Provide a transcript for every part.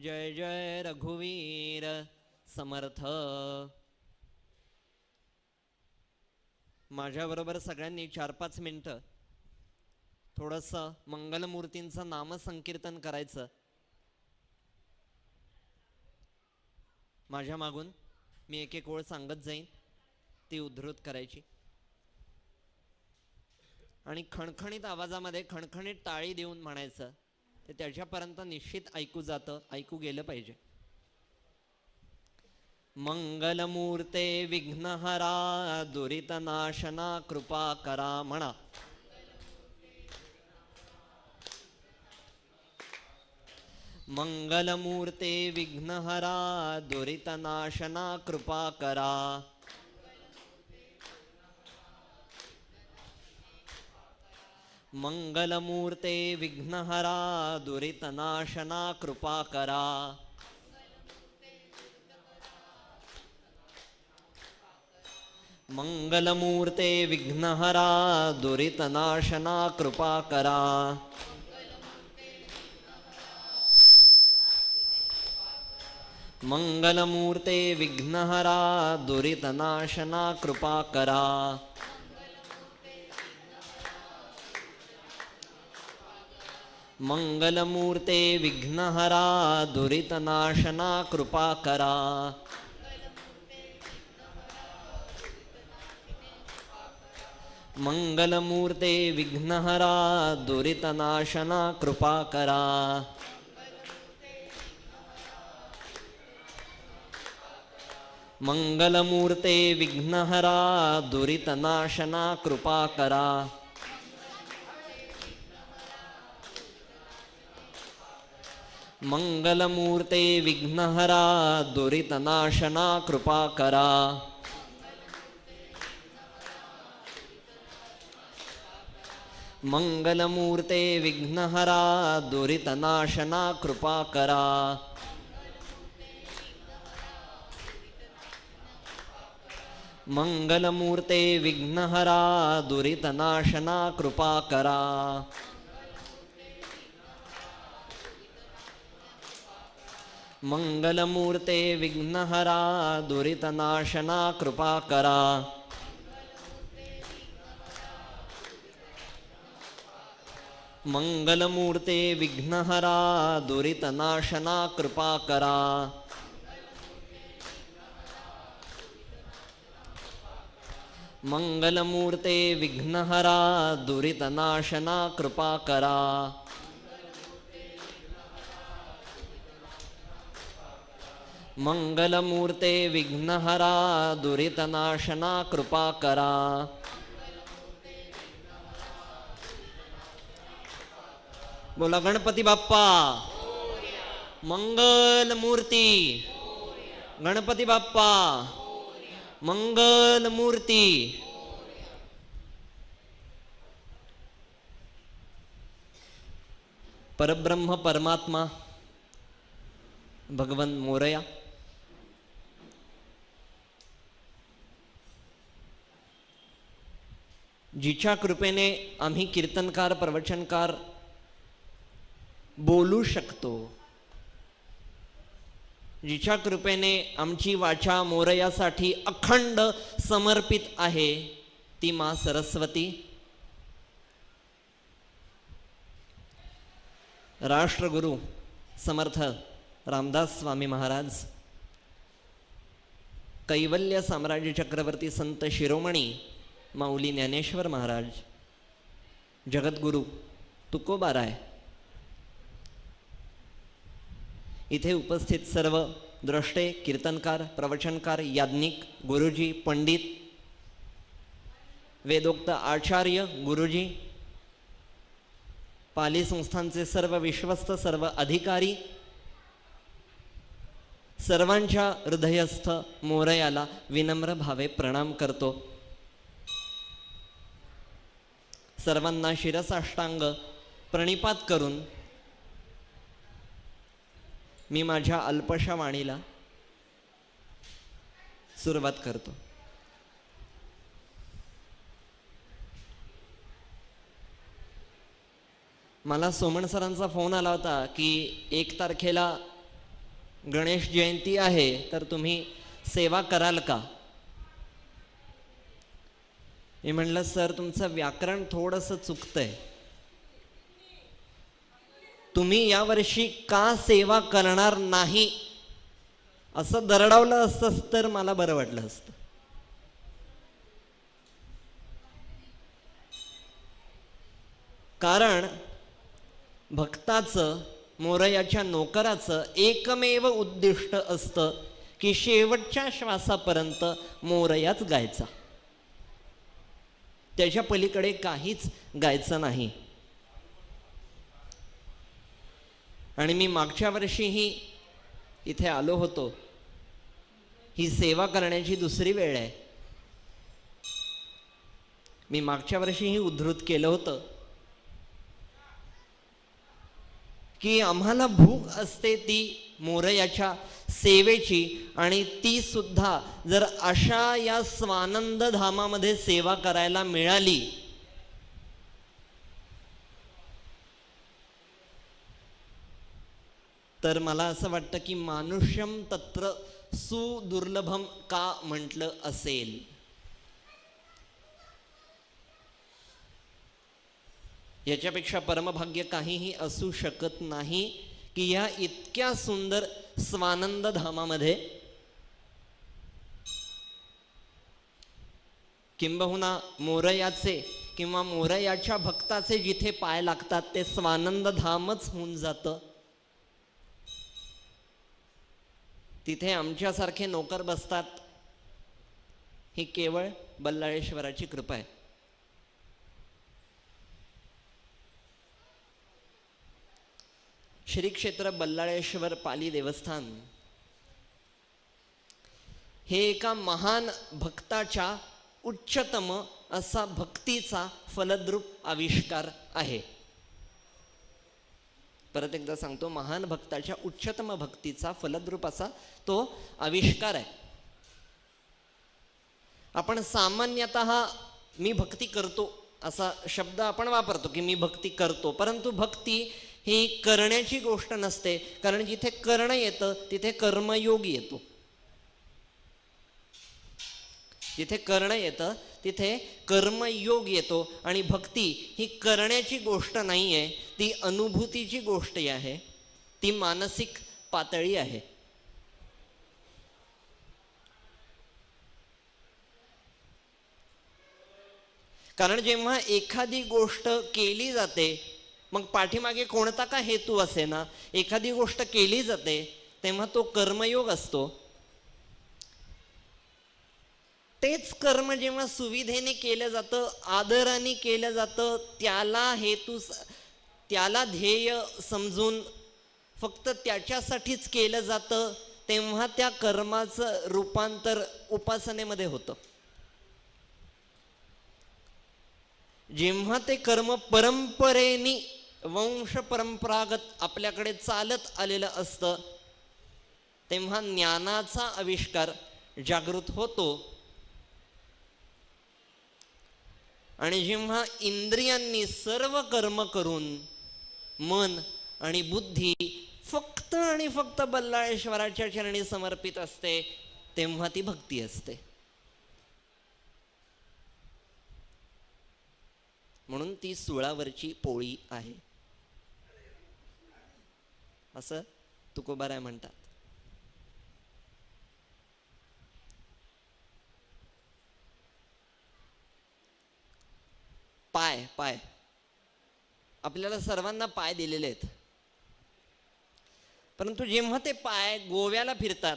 जय जय रघुवीर समर्थ. माझ्याबरोबर सगळ्यांनी 4-5 मिनिटं थोडंसं मंगलमूर्तींचं नामसंकीर्तन करायचं. माझ्या मागून मी एक एक ओळ सांगत जाईन, ती उद्धृत करायची आणि खणखणीत आवाजामध्ये खणखणीत टाळी देऊन म्हणायचं. ते त्याच्यापर्यंत निश्चित ऐकू जातं, ऐकू गेलं पाहिजे. मंगलमूर्ते विघ्नहरा दुरितनाशना कृपा करा म्हणा. मंगलमूर्ते विघ्नहरा दुरितनाशना कृपा करा. मंगलमूर्ते विघ्नहरा दुरितनाशना कृपा करा. मंगलमूर्ते विघ्नहरा दुरितनाशना कृपा करा. मंगलमूर्ते विघ्नहरा दुरितनाशना कृपा करा. मंगलमूर्ते विघ्नहरा दुरितनाशना कृपा करा. मंगलमूर्ते विघ्नहरा दुरितनाशना कृपा करा. मंगलमूर्ते विघ्नहरा दुरितनाशना कृपा करा. मंगलमूर्ते विघ्नहरा दुरितनाशना कृपा करा. मंगलमूर्ते विघ्नहरा दुरितनाशना कृपा करा. मंगलमूर्ते विघ्नहरा दुरितनाशना कृपा करा. मंगलमूर्ते विघ्नहरा दुरितनाशना कृपा करा. मंगलमूर्ते विघ्नहरा दुरितनाशना कृपा करा. मंगलमूर्ते विघ्नहरा दुरितनाशना कृपा करा. मंगलमूर्ते विघ्नहरा दुरितनाशना कृपा करा. बोला गणपती बाप्पा. मंगलमूर्ती. गणपती बाप्पा मंगलमूर्ती. परब्रह्म परमात्मा भगवन मोरया जिच्या कृपेने आम्ही कीर्तनकार प्रवचनकार बोलू शकतो, जिच्या कृपेने आमची वाचा मोरयासाठी अखंड समर्पित आहे, ती माँ सरस्वती, राष्ट्रगुरु समर्थ रामदास स्वामी महाराज, कैवल्य साम्राज्य चक्रवर्ती संत शिरोमणी माऊली ज्ञानेश्वर महाराज, जगद्गुरु तुकोबाराय, इथे उपस्थित सर्व द्रष्टे, कीर्तनकार, प्रवचनकार, याज्ञिक, गुरुजी, पंडित, वेदोक्त आचार्य, गुरुजी, पाली संस्थांचे सर्व विश्वस्त, सर्व अधिकारी, सर्वांच्या हृदयस्थ मोरयाला विनम्र भावे प्रणाम करतो. सर्वांना शिरसाष्टांग प्रणिपात करून मी माझ्या अल्पशा वाणीला सुरुवात करतो. मला सोमण सरांचा फोन आला होता की 1 तारखेला गणेश जयंती आहे तर तुम्ही सेवा कराल का? मी म्हणलं सर तुमचं व्याकरण थोडंसं चुकतंय, तुम्ही यावर्षी का सेवा करणार नाही असं दरडावलं असतं तर मला बरं वाटलं असतं. कारण भक्ताचं, मोरयाच्या नोकराचं एकमेव उद्दिष्ट असतं की शेवटच्या श्वासापर्यंत मोरयाच गायचा, त्याच्या पलीकडे काहीच गायचं नाही. आणि मी मागच्या वर्षीही इथे आलो होतो, ही सेवा करण्याची दुसरी वेळ आहे. मी मागच्या वर्षीही उद्धृत केलं होतं की आम्हाला भूक असते ती मोरयाच्या सेवेची, आणि ती सुद्धा जर अशा या स्वानंद धामामध्ये सेवा करायला मिळाली तर मला असं वाटतं की मानुष्यम तत्र सुदुर्लभम का म्हटलं असेल. याच्यापेक्षा परमभाग्य काहीही असू शकत नाही की या इतक्या सुंदर स्वानंद धामामध्ये, किंबहुना मोरयाचे किंवा मोरयाच्या भक्ताचे जिथे पाय लागतात ते स्वानंद धामच होऊन जातं. तिथे आमच्यासारखे नोकर बसतात, ही केवळ बल्लाळेश्वराची कृपा आहे. श्री क्षेत्र बल्लाळेश्वर पाली देवस्थान हे एका महान भक्ताच्या उच्चतम असा भक्तीचा फलद्रूप आविष्कार आहे. परत एकदा सांगतो, महान भक्ताच्या उच्चतम भक्तीचा फलद्रूप असा तो आविष्कार आहे. आपण सामान्यतः मी भक्ती करतो असा शब्द आपण वापरतो की मी भक्ती करतो, परंतु भक्ती ही करण्याची गोष्ट नसते, कारण जिथे करणं येतं तिथे कर्मयोग येतो. जिथे करणं येतं तिथे कर्मयोग येतो, आणि भक्ती ही करण्याची गोष्ट नाही आहे, ती अनुभूतीची गोष्ट आहे, ती मानसिक पातळी आहे. कारण जेव्हा एखादी गोष्ट केली जाते, मग पाठीमागे कोणता का हेतू असे ना, एखादी गोष्ट केली जाते तेव्हा तो कर्मयोग असतो. तेच कर्म जेव्हा सुविधेने केलं जातं, आदराने केलं जातं, त्याला हेतू, त्याला ध्येय समजून फक्त त्याच्यासाठीच केलं जातं, तेव्हा त्या कर्माचं रूपांतर उपासनेमध्ये होतं. जेव्हा ते कर्म परंपरेने वंश परंपरागत आपल्याकडे चालत आलेलं असतं, तेव्हा ज्ञानाचा आविष्कार जागृत होतो. आणि जेव्हा इंद्रियांनी सर्व कर्म करून मन आणि बुद्धी फक्त आणि फक्त बल्लाळेश्वराच्या चरणी समर्पित असते, तेव्हा ती भक्ती असते. म्हणून ती सुळावरची पोळी आहे असं तुकोबाराय म्हणतात. पाय पाय आपल्याला सर्वांना पाय दिलेले आहेत, परंतु जेव्हा ते पाय गोव्याला फिरतात,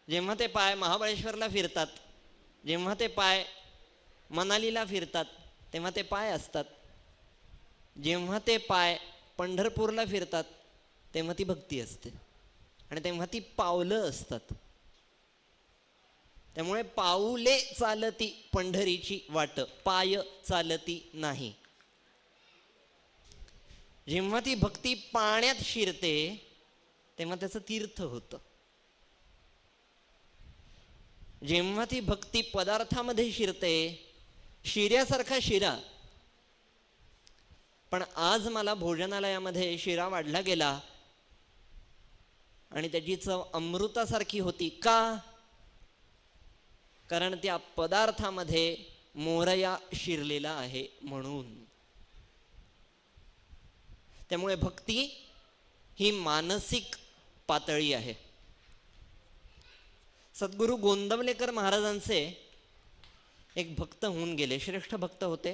जेव्हा ते पाय महाबळेश्वरला फिरतात, जेव्हा ते पाय मनालीला फिरतात, तेव्हा ते पाय असतात. जेव्हा ते पाय पंढरपूरला फिरतात तेव्हा ती भक्ती असते, आणि तेव्हा ती पावलं असतात. त्यामुळे पाऊले चालती पंढरीची वाट, पाय चालती नाही. जेव्हा ती भक्ती पाण्यात शिरते तेव्हा त्याचं तीर्थ होतं. जेव्हा ती भक्ती पदार्थामध्ये शिरते, शिऱ्यासारखा शिरा, पण आज मला भोजनालयामध्ये शिरा वाढला गेला आणि त्याची चव अमृतासारखी होती. का? कारण त्या पदार्थामध्ये मोरया शिरलेला आहे म्हणून. त्यामुळे भक्ती ही मानसिक पातळी आहे. सद्गुरू गोंदवलेकर महाराजांचे एक भक्त होऊन गेले, श्रेष्ठ भक्त होते,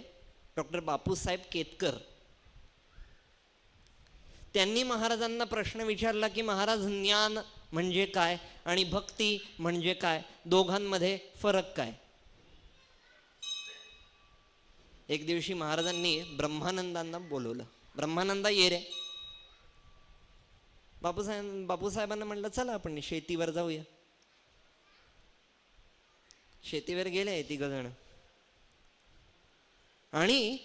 डॉक्टर बापूसाहेब केतकर. त्यांनी महाराजांना प्रश्न विचारला की महाराज, ज्ञान म्हणजे काय आणि भक्ती म्हणजे काय, दोघांमध्ये फरक काय? एक दिवशी महाराजांनी ब्रह्मानंदांना बोलवलं. ब्रह्मानंदा ये रे. बापूसाहेबांना म्हणलं चला आपण शेतीवर जाऊया. शेतीवर गेले तिघ जण आणि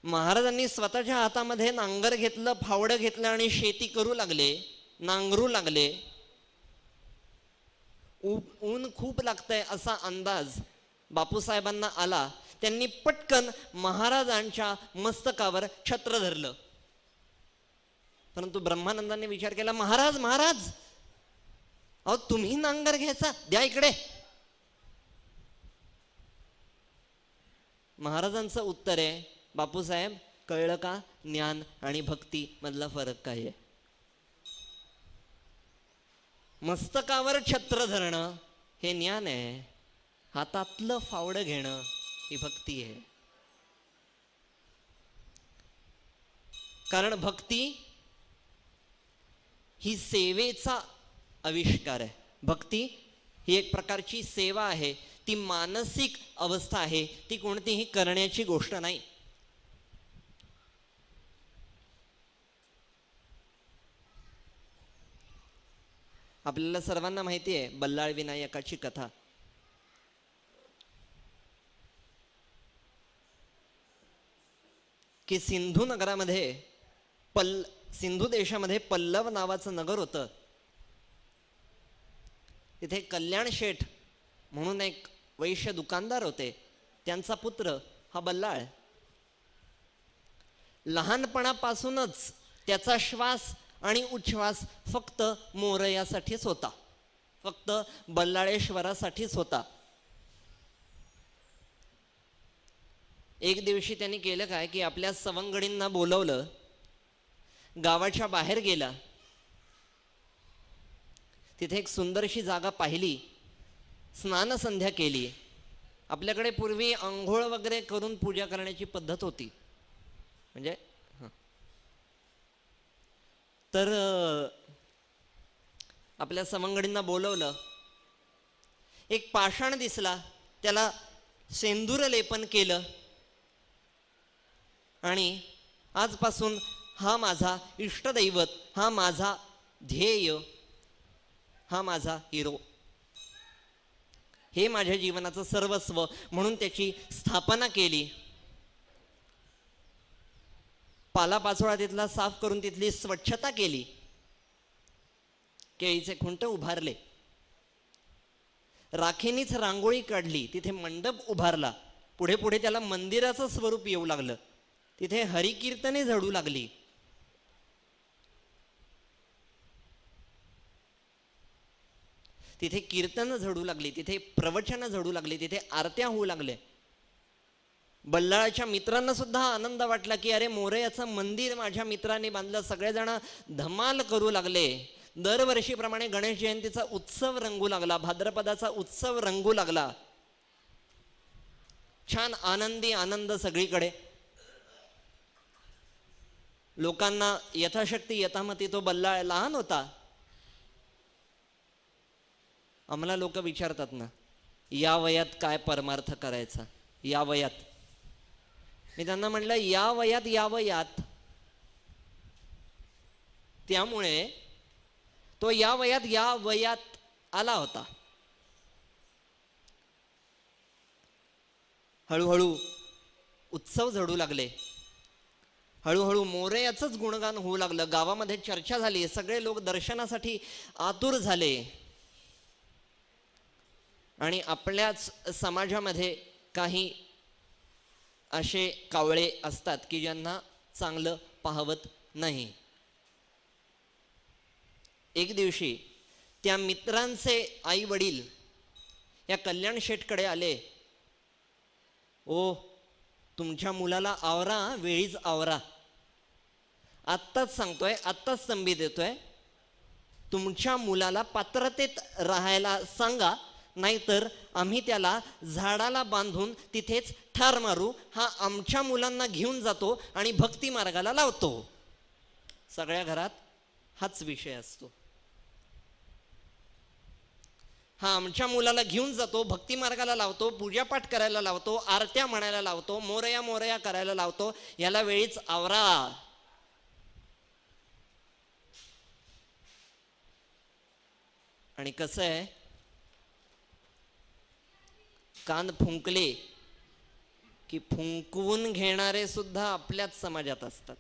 महाराजांनी स्वतःच्या हातामध्ये नांगर घेतलं, फावडं घेतलं आणि शेती करू लागले, नांगरू लागले. ऊन खूप लागतंय असा अंदाज बापूसाहेबांना आला. त्यांनी पटकन महाराजांच्या मस्तकावर छत्र धरलं. परंतु ब्रह्मानंदांनी विचार केला, महाराज महाराज अहो तुम्ही नांगर घ्यायचा, द्या इकडे. महाराजांचं उत्तर आहे, बापूसाहेब कळलं का ज्ञान आणि भक्ती मधला फरक काय आहे? मस्तकावर छत्र धरणं हे ज्ञान आहे, हातातलं फावडं घेणं ही भक्ती आहे. कारण भक्ती ही सेवेचा आविष्कार आहे. भक्ती ही एक प्रकारची सेवा आहे, ती मानसिक अवस्था आहे, ती कोणतीही करण्याची गोष्ट नाही. आपल्याला सर्वांना माहिती आहे बल्लाळ विनायकाची कथा. की सिंधू नगरामध्ये सिंधू देशामध्ये पल्लव नावाचं नगर होतं. तिथे कल्याण शेठ म्हणून एक वैश्य दुकानदार होते. त्यांचा पुत्र हा बल्लाळ. लहानपणापासूनच त्याचा श्वास आणि उच्छ्वास फक्त मोरयासाठीच होता, फक्त बल्लाळेश्वरासाठीच होता. एक दिवशी त्यांनी केलं काय की आपल्या सवंगडींना बोलवलं, गावाच्या बाहेर गेला, तिथे एक सुंदरशी जागा पाहिली, स्नान संध्या केली. आपल्याकडे पूर्वी आंघोळ वगैरे करून पूजा करण्याची पद्धत होती. म्हणजे तर आपल्या सवंगडींना बोलवलं. एक पाषाण दिसला, त्याला सेंदूर लेपन केलं आणि आजपासून हा माझा इष्टदैवत, हा माझा ध्येय, हा माझा हिरो, हे माझ्या जीवनाचं सर्वस्व म्हणून त्याची स्थापना केली. पालापाचोळा तिथला साफ करून तिथली स्वच्छता केली. केळीचे खुंट उभारले, राखेनीच रांगोळी काढली, तिथे मंडप उभारला. पुढे पुढे त्याला मंदिराचं स्वरूप येऊ लागलं. तिथे हरिकीर्तने झडू लागली. तिथे कीर्तन झडू लागली, तिथे प्रवचन झडू लागली, तिथे आरत्या होऊ लागले. बल्लाळाच्या मित्रांना सुद्धा आनंद वाटला की अरे मोरयाचं मंदिर माझ्या मित्रांनी बांधलं. सगळेजण धमाल करू लागले. दरवर्षीप्रमाणे गणेश जयंतीचा उत्सव रंगू लागला, भाद्रपदाचा उत्सव रंगू लागला. छान आनंदी आनंद सगळीकडे. लोकांना यथाशक्ती यथामती तो बल्लाळ लहान होता. आम्हाला लोक विचारतात ना, या वयात काय परमार्थ करायचा, या वयात. मी त्यांना म्हटलं या वयात त्यामुळे तो या वयात आला होता. हळूहळू उत्सव झडू लागले, हळूहळू मोरयाचंच गुणगान होऊ लागलं. गावामध्ये चर्चा झाली, सगळे लोक दर्शनासाठी आतुर झाले. आणि आपल्याच समाजामध्ये काही असे कावळे असतात की ज्यांना चांगलं पाहवत नाही. एक दिवशी त्या मित्रांचे आई वडील या कल्याण शेठकडे आले. ओ, तुमच्या मुलाला आवरा, वेळीच आवरा. आत्ताच सांगतोय, आत्ताच संधी देतोय, तुमच्या मुलाला पात्रतेत राहायला सांगा, नाहीतर आम्ही त्याला झाडाला बांधून तिथेच ठार मारू. हा आमच्या मुलांना घेऊन जातो आणि भक्ती मार्गाला लावतो. सगळ्या घरात हाच विषय असतो. हा आमच्या मुलाला घेऊन जातो, भक्ती मार्गाला लावतो, पूजापाठ करायला लावतो, आरत्या म्हणायला लावतो, मोरया मोरया करायला लावतो, याला वेळीच आवरा. आणि कसं आहे, कान फुंकले की फुंकवून घेणारे सुद्धा आपल्याच समाजात असतात.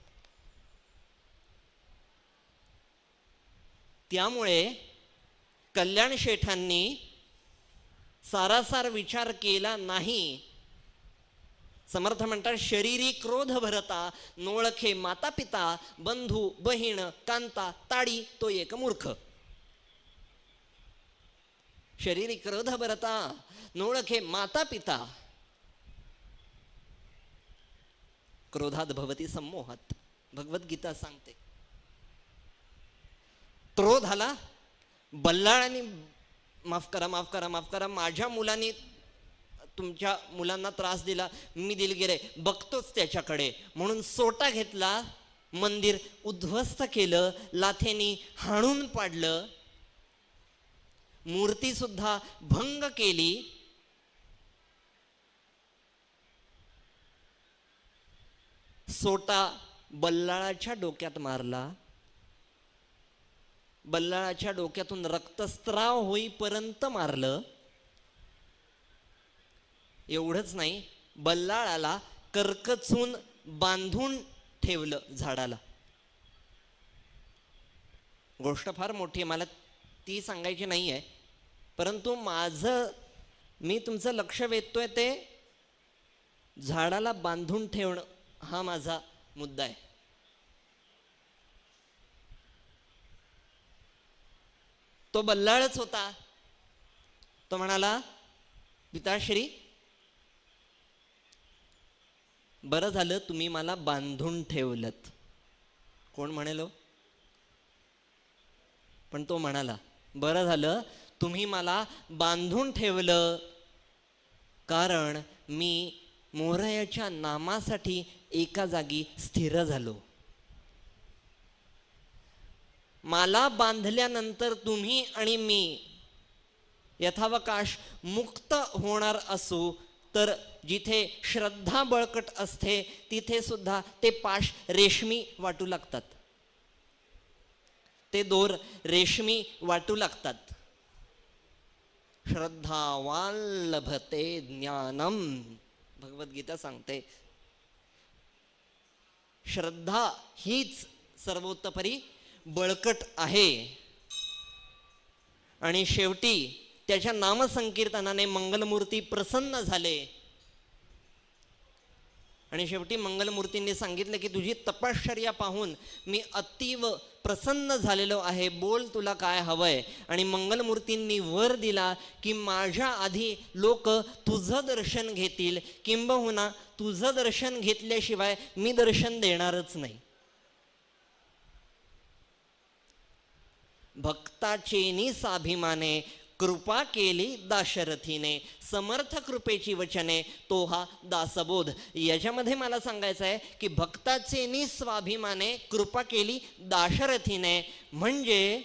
त्यामुळे कल्याण शेठांनी सारासार विचार केला नाही. समर्थ म्हणतात, शरीरी क्रोध भरता, नोळखे माता पिता, बंधू बहीण कांता ताडी, तो एक मूर्ख. शरीरी क्रोध भरता, नोळखे माता पिता, क्रोधात भवती सम्मोहात, भगवद्गीता सांगते. क्रोध आला, बल्लाळांनी माफ करा माफ करा माफ करा, माझ्या मुलांनी तुमच्या मुलांना त्रास दिला, मी दिलगिरे बघतोच त्याच्याकडे, म्हणून सोटा घेतला, मंदिर उद्ध्वस्त केलं, लाथेनी हाणून पाडलं, मूर्ती सुद्धा भंग केली. सोटा बल्लाळाच्या डोक्यात मारला, बल्लाळाच्या डोक्यातून रक्तस्त्राव होईपर्यंत मारलं. एवढंच नाही, बल्लाळाला कर्कचून बांधून ठेवलं झाडाला. गोष्ट फार मोठी आहे, मला ती सांगायची नाही आहे, परंतु मी तुमचं लक्ष वेधतोय ते झाडाला बांधून ठेवणं हा माझा मुद्दा आहे. तो बल्लाळच होता. तो म्हणाला, पिताश्री बरं झालं तुम्ही मला बांधून ठेवलत. कोण म्हणेल? पण तो म्हणाला, बरं झालं तुम्ही मला बांधून ठेवलं, कारण मी मोरयाच्या नामासाठी एका जागी स्थिर झालो. मला बांधल्यानंतर तुम्ही आणि मी यथावकाश मुक्त होणार असू, तर जिथे श्रद्धा बळकट असते तिथे सुद्धा ते पाश रेशमी वाटू लागतात, ते दोर रेशमी वाटू लागतात. श्रद्धावान लभते ज्ञानम, भगवद्गीता सांगते. श्रद्धा हीच सर्वोत्तपरी बळकट आहे. आणि शेवटी त्याच्या नामसंकीर्तनाने मंगलमूर्ती प्रसन्न झाले. आणि शेवटी मंगलमूर्तींनी सांगितलं की तुझी तपश्चर्या पाहून मी अतीव प्रसन्न झालेलो आहे, बोल तुला काय हवंय. आणि मंगलमूर्तींनी वर दिला की माझ्या आधी लोक तुझं दर्शन घेतील, किंबहुना तुझं दर्शन घेतल्याशिवाय मी दर्शन देणारच नाही. भक्ताचेनी साभिमाने कृपा केली दाशरथीने, समर्थ कृपेची वचने तो हा दासबोध. याच्यामध्ये मला सांगायचं आहे की भक्ताचेनी स्वाभिमाने कृपा केली दाशरथीने, म्हणजे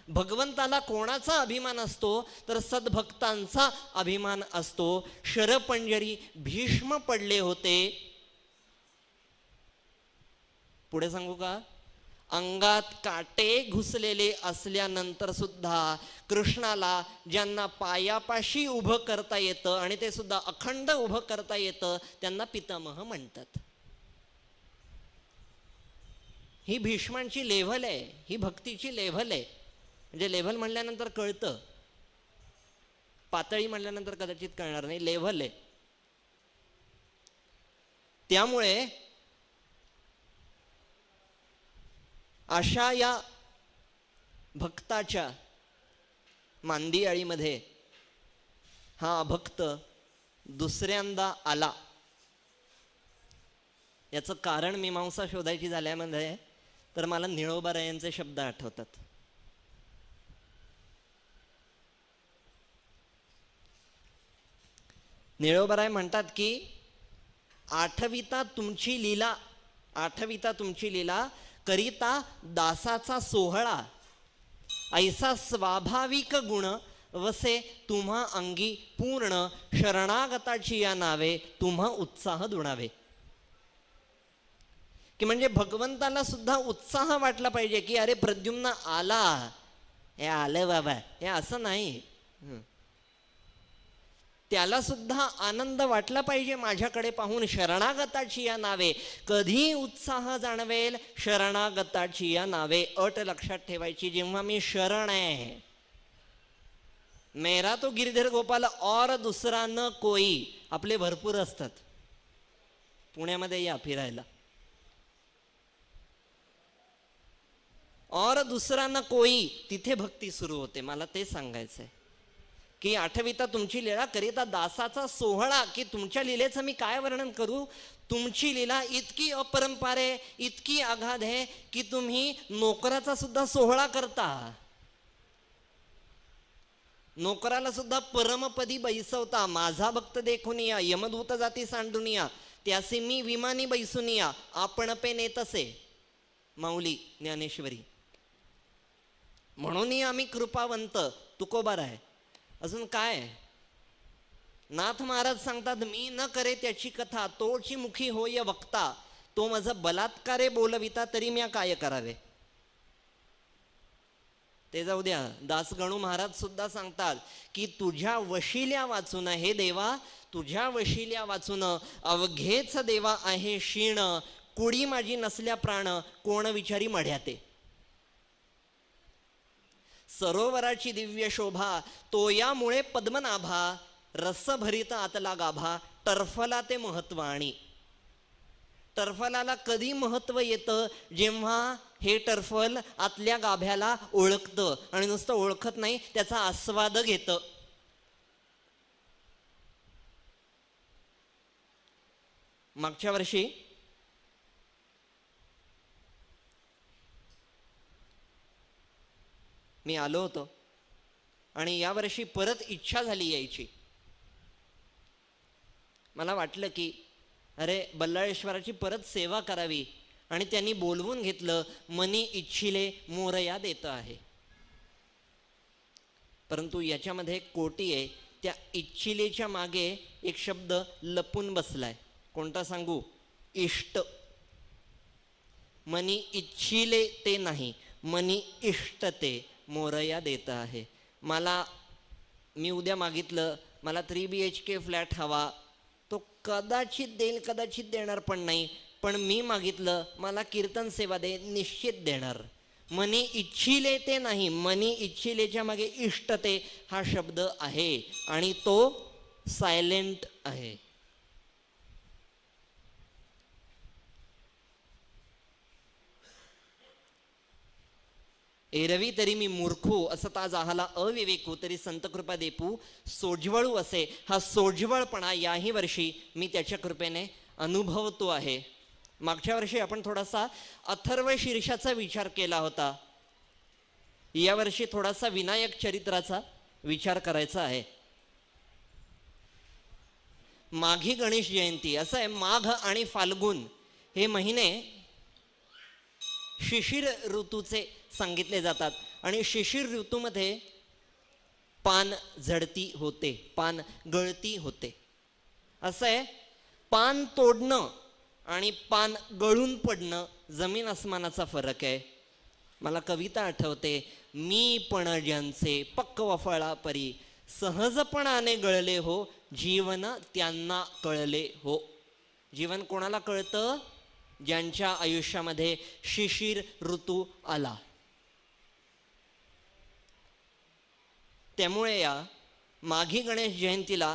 भगवंताला कोणाचा अभिमान असतो तर सद्भक्तांचा अभिमान असतो. शरपंजरी भीष्म पडले होते. पुढे सांगू का? अंगात काटे घुसलेले असल्यानंतर सुद्धा कृष्णाला ज्यांना पायापाशी उभं करता येतं आणि ते सुद्धा अखंड उभं करता येतं त्यांना पितामह म्हणतात. ही भीष्मांची लेव्हल आहे, ही भक्तीची लेव्हल आहे. म्हणजे लेव्हल म्हणल्यानंतर कळतं, पातळी म्हणल्यानंतर कदाचित कळणार नाही, लेव्हल आहे. त्यामुळे अशा या भक्ताच्या मांदियाळीमध्ये हा अभक्त दुसऱ्यांदा आला. याचं कारण मीमांसा शोधायची झाल्यामध्ये तर मला निळोबारायांचे शब्द आठवतात. निळोबाराय म्हणतात की आठविता तुमची लीला करिता दासाचा सोहळा, ऐसा स्वाभाविक गुण वसे तुम्हा अंगी पूर्ण, शरणागताची या नावे तुम्हा उत्साह दुणावे. की म्हणजे भगवंताला सुद्धा उत्साह वाटला पाहिजे की अरे प्रद्युम्न आला, हे आलं बाबा, हे असं नाही. त्याला सुद्धा आनंद वाटला पाहिजे माझ्याकडे पाहून. शरणागताची या नावे, कधी उत्साह जाणवेल शरणागताची या नावे. अट लक्षात ठेवायची, जेव्हा मी शरण आहे, मेरा तो गिरधर गोपाल और दुसरा न कोई, आपले भरपूर असतात. पुण्यामध्ये या फिरायला, और दुसरा न कोई, तिथे भक्ती सुरू होते. मला ते सांगायचंय की आठविता तुमची लीला करिता दासाचा सोहळा. की तुमच्या लीलेचं मी काय वर्णन करू. तुमची लीला इतकी अपरंपार आहे, इतकी आघाद आहे की तुम्ही नोकराचा सुद्धा सोहळा करता. नोकराला सुद्धा परमपदी बैसवता. माझा भक्त देखून या, यमदूत जाती सांडून या, त्यासी मी विमानी बैसून या, आपण पे नेतसे. माऊली ज्ञानेश्वरी. म्हणूनही आम्ही कृपावंत. तुकोबार आहे. अजून काय. नाथ महाराज सांगतात, मी न करे त्याची कथा, तोची मुखी होय वक्ता, तो माझा बलात्कारे बोलविता, तरी म्या काय करावे. ते जाऊ द्या. दासगणू महाराज सुद्धा सांगतात की तुझ्या वशिल्या वाचून, हे देवा तुझ्या वशिल्या वाचून, अवघेच देवा आहे क्षीण, कुडी माझी नसल्या प्राण, कोण विचारी मढ्याते. सरोवराची दिव्य शोभा, तोयामुळे पद्मनाभा, रस भरित आतला गाभा, टर्फला ते महत्व. आणि टर्फलाला कधी महत्व येतं, जेव्हा हे टर्फल आतल्या गाभ्याला ओळखतं, आणि नुसतं ओळखत नाही, त्याचा आस्वाद घेतं. मागच्या वर्षी मी आलो होतो आणि यावर्षी परत इच्छा झाली यायची. मला वाटलं की अरे बल्लाळेश्वराची परत सेवा करावी, आणि त्यांनी बोलवून घेतलं. मनी इच्छिले मोरया देत आहे. परंतु याच्यामध्ये एक कोटी आहे. त्या इच्छिलेच्या मागे एक शब्द लपून बसलाय. कोणता सांगू. इष्ट. मनी इच्छिले ते नाही, मनी इष्ट ते मोरया देत आहे. मी उद्या मागितलं मला 3 BHK फ्लॅट हवा, तो कदाचित देईल, कदाचित देणार पण नाही. पण मी मागितलं मला कीर्तन सेवा दे, निश्चित देणार. मनी इच्छिले ते नाही, मनी इच्छिलेच्या मागे इष्टते हा शब्द आहे, आणि तो सायलेंट आहे. एरवी तरी मी मूर्खू, असं ता जाहाला अविवेकू, तरी संत कृपा देपू सोज्वळू असे. हा सोज्वळपणा याही वर्षी मी त्याच्या कृपेने अनुभवतो आहे. मागच्या वर्षी आपण थोडासा अथर्व शीर्षाचा विचार केला होता. यावर्षी थोडासा विनायक चरित्राचा विचार करायचा आहे. माघी गणेश जयंती. असं आहे, माघ आणि फाल्गुन हे महिने शिशिर ऋतूचे सांगितले जातात, आणि शिशिर ऋतूमध्ये पान झडती होते, पान गळती होते. असं आहे, पान तोडणं आणि पान गळून पडणं जमीन आसमानाचा फरक आहे. मला कविता आठवते. मी पण ज्यांचे पक्व फळा परी, सहजपणाने गळले हो, जीवन त्यांना कळले हो. जीवन कोणाला कळतं. ज्यांच्या आयुष्यामध्ये शिशिर ऋतू आला. त्यामुळे या माघी गणेश जयंतीला,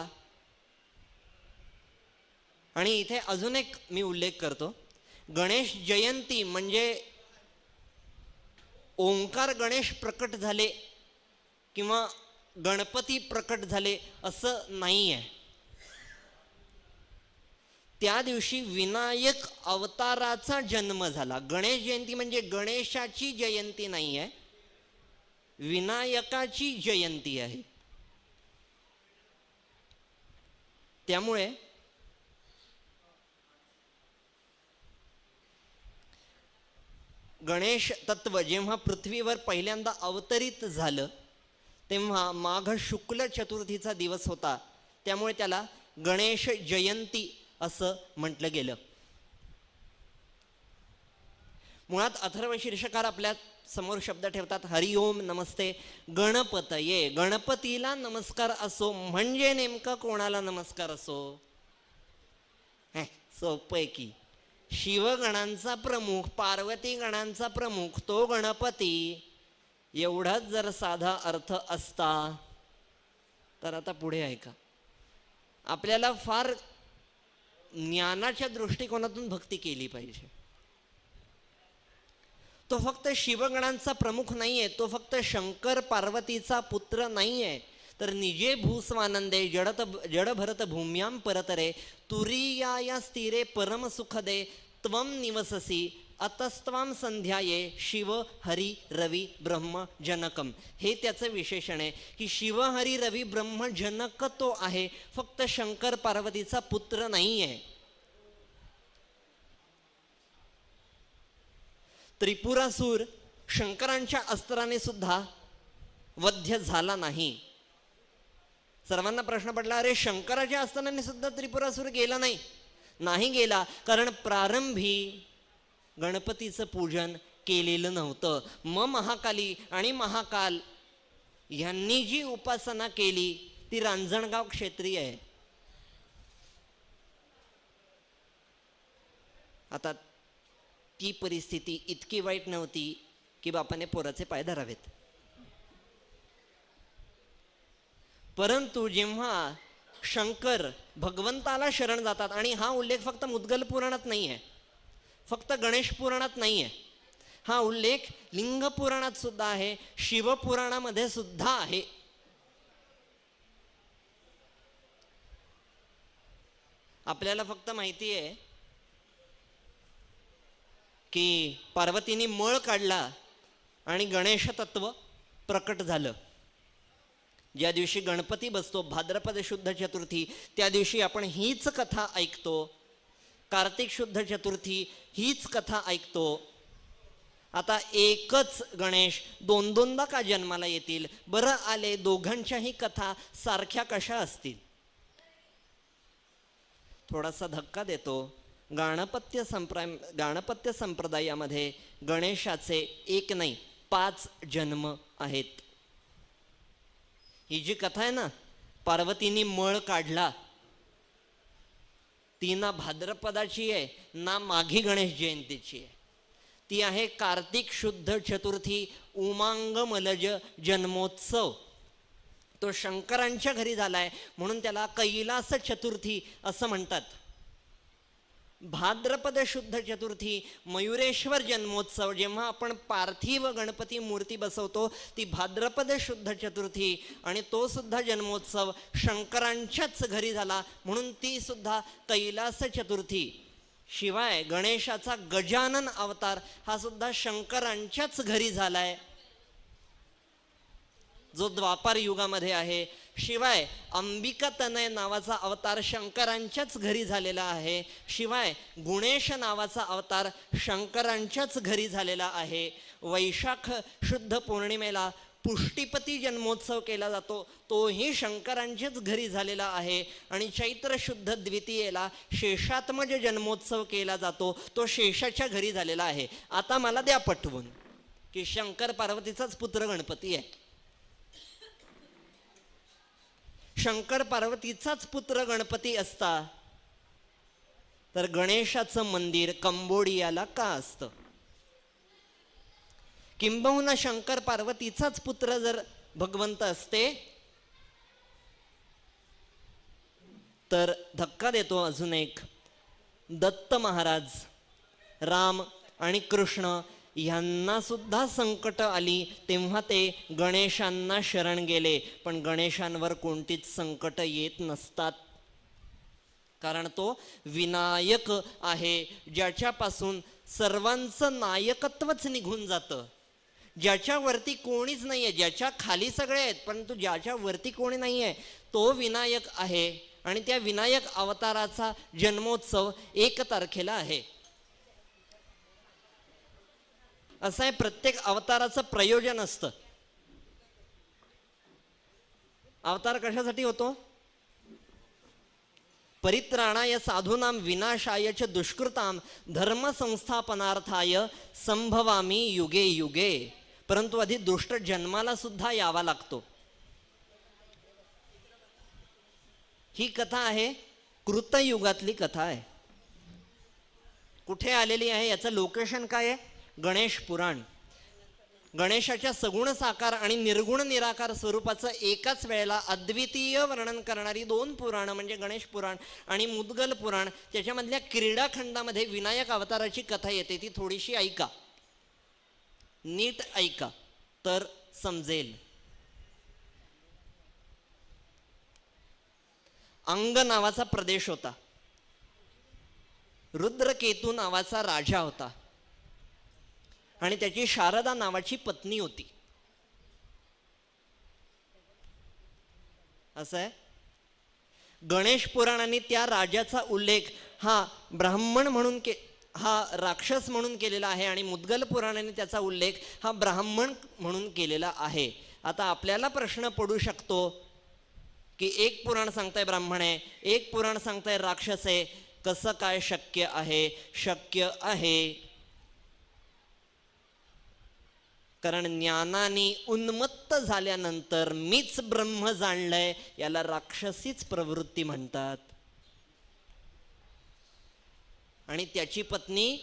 आणि इथे अजून एक मी उल्लेख करतो, गणेश जयंती म्हणजे ओंकार गणेश प्रकट झाले किंवा गणपती प्रकट झाले असं नाही आहे. त्या दिवशी विनायक अवताराचा जन्म झाला. गणेश जयंती म्हणजे गणेशाची जयंती नाही आहे, विनायकाची जयंती आहे. त्यामुळे गणेश तत्व जेव्हा पृथ्वीवर पहिल्यांदा अवतरित झालं तेव्हा माघ शुक्ल चतुर्थीचा दिवस होता. त्यामुळे त्याला गणेश जयंती असं म्हटलं गेलं. मुळात अथर्व शीर्षकार आपल्या समोर शब्द ठेवतात, हरिओम नमस्ते गणपतये. गणपतीला नमस्कार असो म्हणजे नेमका कोणाला नमस्कार असो? सोपं आहे की. शिवगणांचा प्रमुख, पार्वती गणांचा प्रमुख तो गणपती, एवढाच जर साधा अर्थ असता तर आता पुढे आहे का? आपल्याला फार ज्ञानाच्या दृष्टिकोनातून भक्ती केली पाहिजे. तो फक्त शिवगणांचा प्रमुख नाहीये, तो फक्त शंकर पार्वतीचा पुत्र नाहीये, तर निजे भूस्वानंदे जडभरत भूम्यां परतरे तुरीया स्थिरे परम सुखदे त्वं निवससी अतस्त्वां संध्याये शिव हरी रवी ब्रह्म जनकम. हे त्याचं विशेषण आहे की शिव हरी रवी ब्रह्म जनक तो आहे, फक्त शंकर पार्वतीचा पुत्र नाही आहे. त्रिपुरासूर शंकरांच्या अस्त्राने सुद्धा वध्य झाला नाही. सर्वांना प्रश्न पडला, अरे शंकराच्या अस्त्राने सुद्धा त्रिपुरासूर गेला नाही गेला, कारण प्रारंभी गणपतीचं पूजन केलेलं नव्हतं. महाकाली आणि महाकाल यांनी जी उपासना केली ती रांजणगाव क्षेत्रीय आहे. आता ती परिस्थिती इतकी वाईट नव्हती की बापाने पोराचे पाय धरावेत. परंतु जेव्हा शंकर भगवंताला शरण जातात, आणि हा उल्लेख फक्त मुद्गल पुराणात नाही आहे, फक्त गणेश पुराणात नाही आहे, हा उल्लेख लिंग पुराणात सुद्धा आहे, शिवपुराणामध्ये सुद्धा आहे. आपल्याला फक्त माहिती आहे की पार्वतीने मळ काढला आणि गणेश तत्व प्रकट झालं. ज्या दिवशी गणपती बसतो भाद्रपद शुद्ध चतुर्थी, त्या दिवशी आपण हीच कथा ऐकतो. कार्तिक शुद्ध चतुर्थी हीच कथा ऐकतो. आता एकच गणेश दोन दोनदा का जन्माला येतील? बरं आले, दोघांच्याही कथा सारख्या कशा असतील? थोडासा धक्का देतो. गाणपत्य संप्रदायामध्ये गणेशाचे एक नाही 5 जन्म आहेत. ही जी कथा आहे ना, पार्वतीने मळ काढला, ती ना भाद्रपदाची आहे ना माघी गणेश जयंतीची आहे. ती आहे कार्तिक शुद्ध चतुर्थी उमांग मलज जन्मोत्सव. तो शंकरांच्या घरी झालाय म्हणून त्याला कैलास चतुर्थी असं म्हणतात. भाद्रपद शुद्ध चतुर्थी मयुरेश्वर जन्मोत्सव, जेव्हा आपण पार्थिव गणपती मूर्ती बसवतो ती भाद्रपद शुद्ध चतुर्थी, आणि तो सुद्धा जन्मोत्सव शंकरांच्याच घरी झाला म्हणून ती सुद्धा कैलास चतुर्थी. शिवाय गणेशाचा गजानन अवतार हा सुद्धा शंकरांच्याच घरी झालाय, जो द्वापार युगामध्ये आहे. शिवाय अंबिका तनय नावाचा अवतार शंकरांच्याच घरी झालेला आहे. शिवाय गुणेश नावाचा अवतार शंकरांच्याच घरी झालेला आहे. वैशाख शुद्ध पौर्णिमेला पुष्टिपती जन्मोत्सव केला जातो, तोही शंकरांच्याच घरी झालेला आहे. आणि चैत्र शुद्ध द्वितीयेला शेषात्मज जन्मोत्सव केला जातो, तो शेषाच्या घरी झालेला आहे. आता मला द्या पटवून की शंकर पार्वतीचाच पुत्र गणपती आहे. शंकर पार्वतीचाच पुत्र गणपती असता तर गणेशाचं मंदिर कंबोडियाला का असतं? किंबहुना शंकर पार्वतीचाच पुत्र जर भगवंत असते तर धक्का देतो अजून एक, दत्त महाराज, राम आणि कृष्ण ह्यांना सुद्धा संकट आली तेव्हा ते गणेशांना शरण गेले. पण गणेशांवर कोणतीच संकट येत नसतात, कारण तो विनायक आहे, ज्याच्यापासून सर्वांचं नायकत्वच निघून जातं, ज्याच्यावरती कोणीच नाही आहे, ज्याच्या खाली सगळे आहेत परंतु ज्याच्यावरती कोणी नाही आहे, तो विनायक आहे. आणि त्या विनायक अवताराचा जन्मोत्सव 1 तारखेला आहे. असं आहे, प्रत्येक अवताराचं प्रयोजन असतं. अवतार कशासाठी होतो? परित्राणाय साधूनां विनाशाय च दुष्कृतां धर्म संस्थापनार्थाय संभवामी युगे युगे. परंतु आधी दुष्ट जन्माला सुद्धा यावा लागतो. ही कथा आहे, कृतयुगातली कथा आहे. कुठे आलेली आहे, याचं लोकेशन काय आहे? गणेश पुराण. गणेशाच्या सगुण साकार आणि निर्गुण निराकार स्वरूपाचं एकाच वेळेला अद्वितीय वर्णन करणारी 2 पुराणं म्हणजे गणेश पुराण आणि मुद्गल पुराण. त्याच्यामधल्या क्रीडाखंडामध्ये विनायक अवताराची कथा येते. ती थोडीशी ऐका, नीट ऐका तर समजेल. अंग नावाचा प्रदेश होता. रुद्रकेतू नावाचा राजा होता आणि त्याची शारदा नावाची पत्नी होती. असं आहे. गणेश पुराणाने त्या राजाचा उल्लेख हा ब्राह्मण म्हणून हा राक्षस म्हणून केलेला आहे आणि मुद्गल पुराणाने त्याचा उल्लेख हा ब्राह्मण म्हणून केलेला आहे. आता आपल्याला प्रश्न पडू शकतो की एक पुराण सांगताय ब्राह्मण आहे, एक पुराण सांगताय राक्षस आहे, कसं काय शक्य आहे? शक्य आहे कारण ज्ञानाने उन्मत्त झाल्यानंतर मीच ब्रह्म जाणलंय याला राक्षसीच प्रवृत्ती म्हणतात. आणि त्याची पत्नी,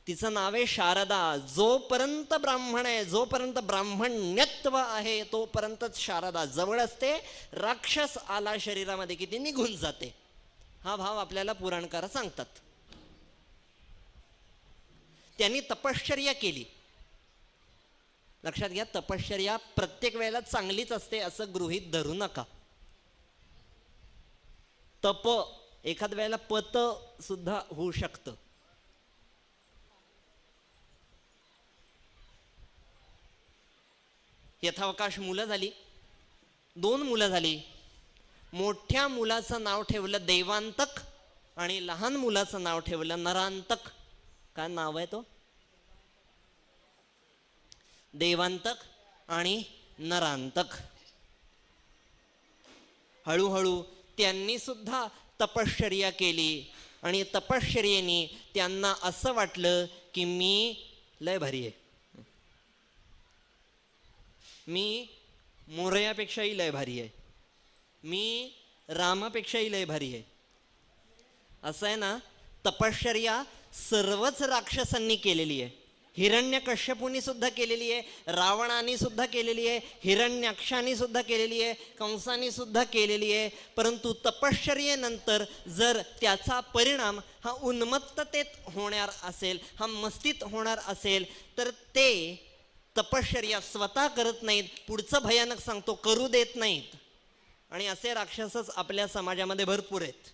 तिचं नाव आहे शारदा. जोपर्यंत ब्राह्मण आहे, जोपर्यंत ब्राह्मण्यत्व आहे तोपर्यंतच शारदा जवळ असते. राक्षस आला शरीरामध्ये की ती निघून जाते. हा भाव आपल्याला पुराणकार सांगतात. त्यांनी तपश्चर्या केली. लक्षात घ्या, तपश्चर्या प्रत्येक वेळेला चांगलीच असते असं गृहीत धरू नका. तप एखाद वेळेला पत सुद्धा होऊ शकतं. यथावकाश मुलं झाली, 2 मुलं झाली. मोठ्या मुलाचं नाव ठेवलं देवांतक आणि लहान मुलाचं नाव ठेवलं नरांतक. काय नाव आहे तो? देवांतक आणि नरांतक. हळूहळू त्यांनी सुद्धा तपश्चर्या केली आणि तपश्चर्येने त्यांना असं वाटलं की मी लय भारी आहे, मी मोरयापेक्षाही लय भारी आहे, मी रामापेक्षाही लय भारी आहे. असं आहे ना, तपश्चर्या सर्वच राक्षसांनी केलेली आहे. हिरण्यकश्यपूंनी सुद्धा केलेली आहे, रावणाने सुद्धा केलेली आहे, हिरण्याक्षाने सुद्धा केलेली आहे, कंसाने सुद्धा केलेली आहे. परंतु तपश्चर्येनंतर जर त्याचा परिणाम हा उन्मत्ततेत होणार असेल, हा मस्तीत होणार असेल तर ते तपश्चर्या स्वतः करत नाहीत, पुढचं भयानक सांगतो करू देत नाहीत. आणि असे राक्षसच आपल्या समाजामध्ये भरपूर आहेत.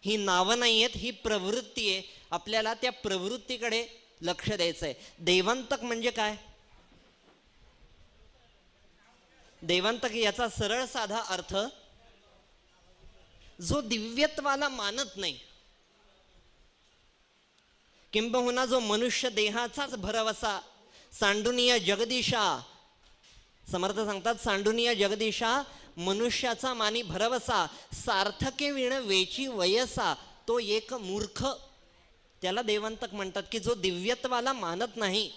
ही नावं नाही आहेत, ही प्रवृत्ती आहे. आपल्याला त्या प्रवृत्तीकडे लक्ष द्यायचं आहे. देवांतक म्हणजे काय? देवांतक याचा सरळ साधा अर्थ, जो दिव्यत्वाला मानत नाही, किंबहुना जो मनुष्य देहाचाच भरवसा, सांडुनिया जगदीशा. समर्थ सांगतात, सांडुनिया जगदीशा मनुष्याचा मानी भरवसा, सार्थके विण वेची वयसा. तो एक मूर्ख, त्याला देवांतक म्हणतात, की जो दिव्यत्वाला मानत नाही.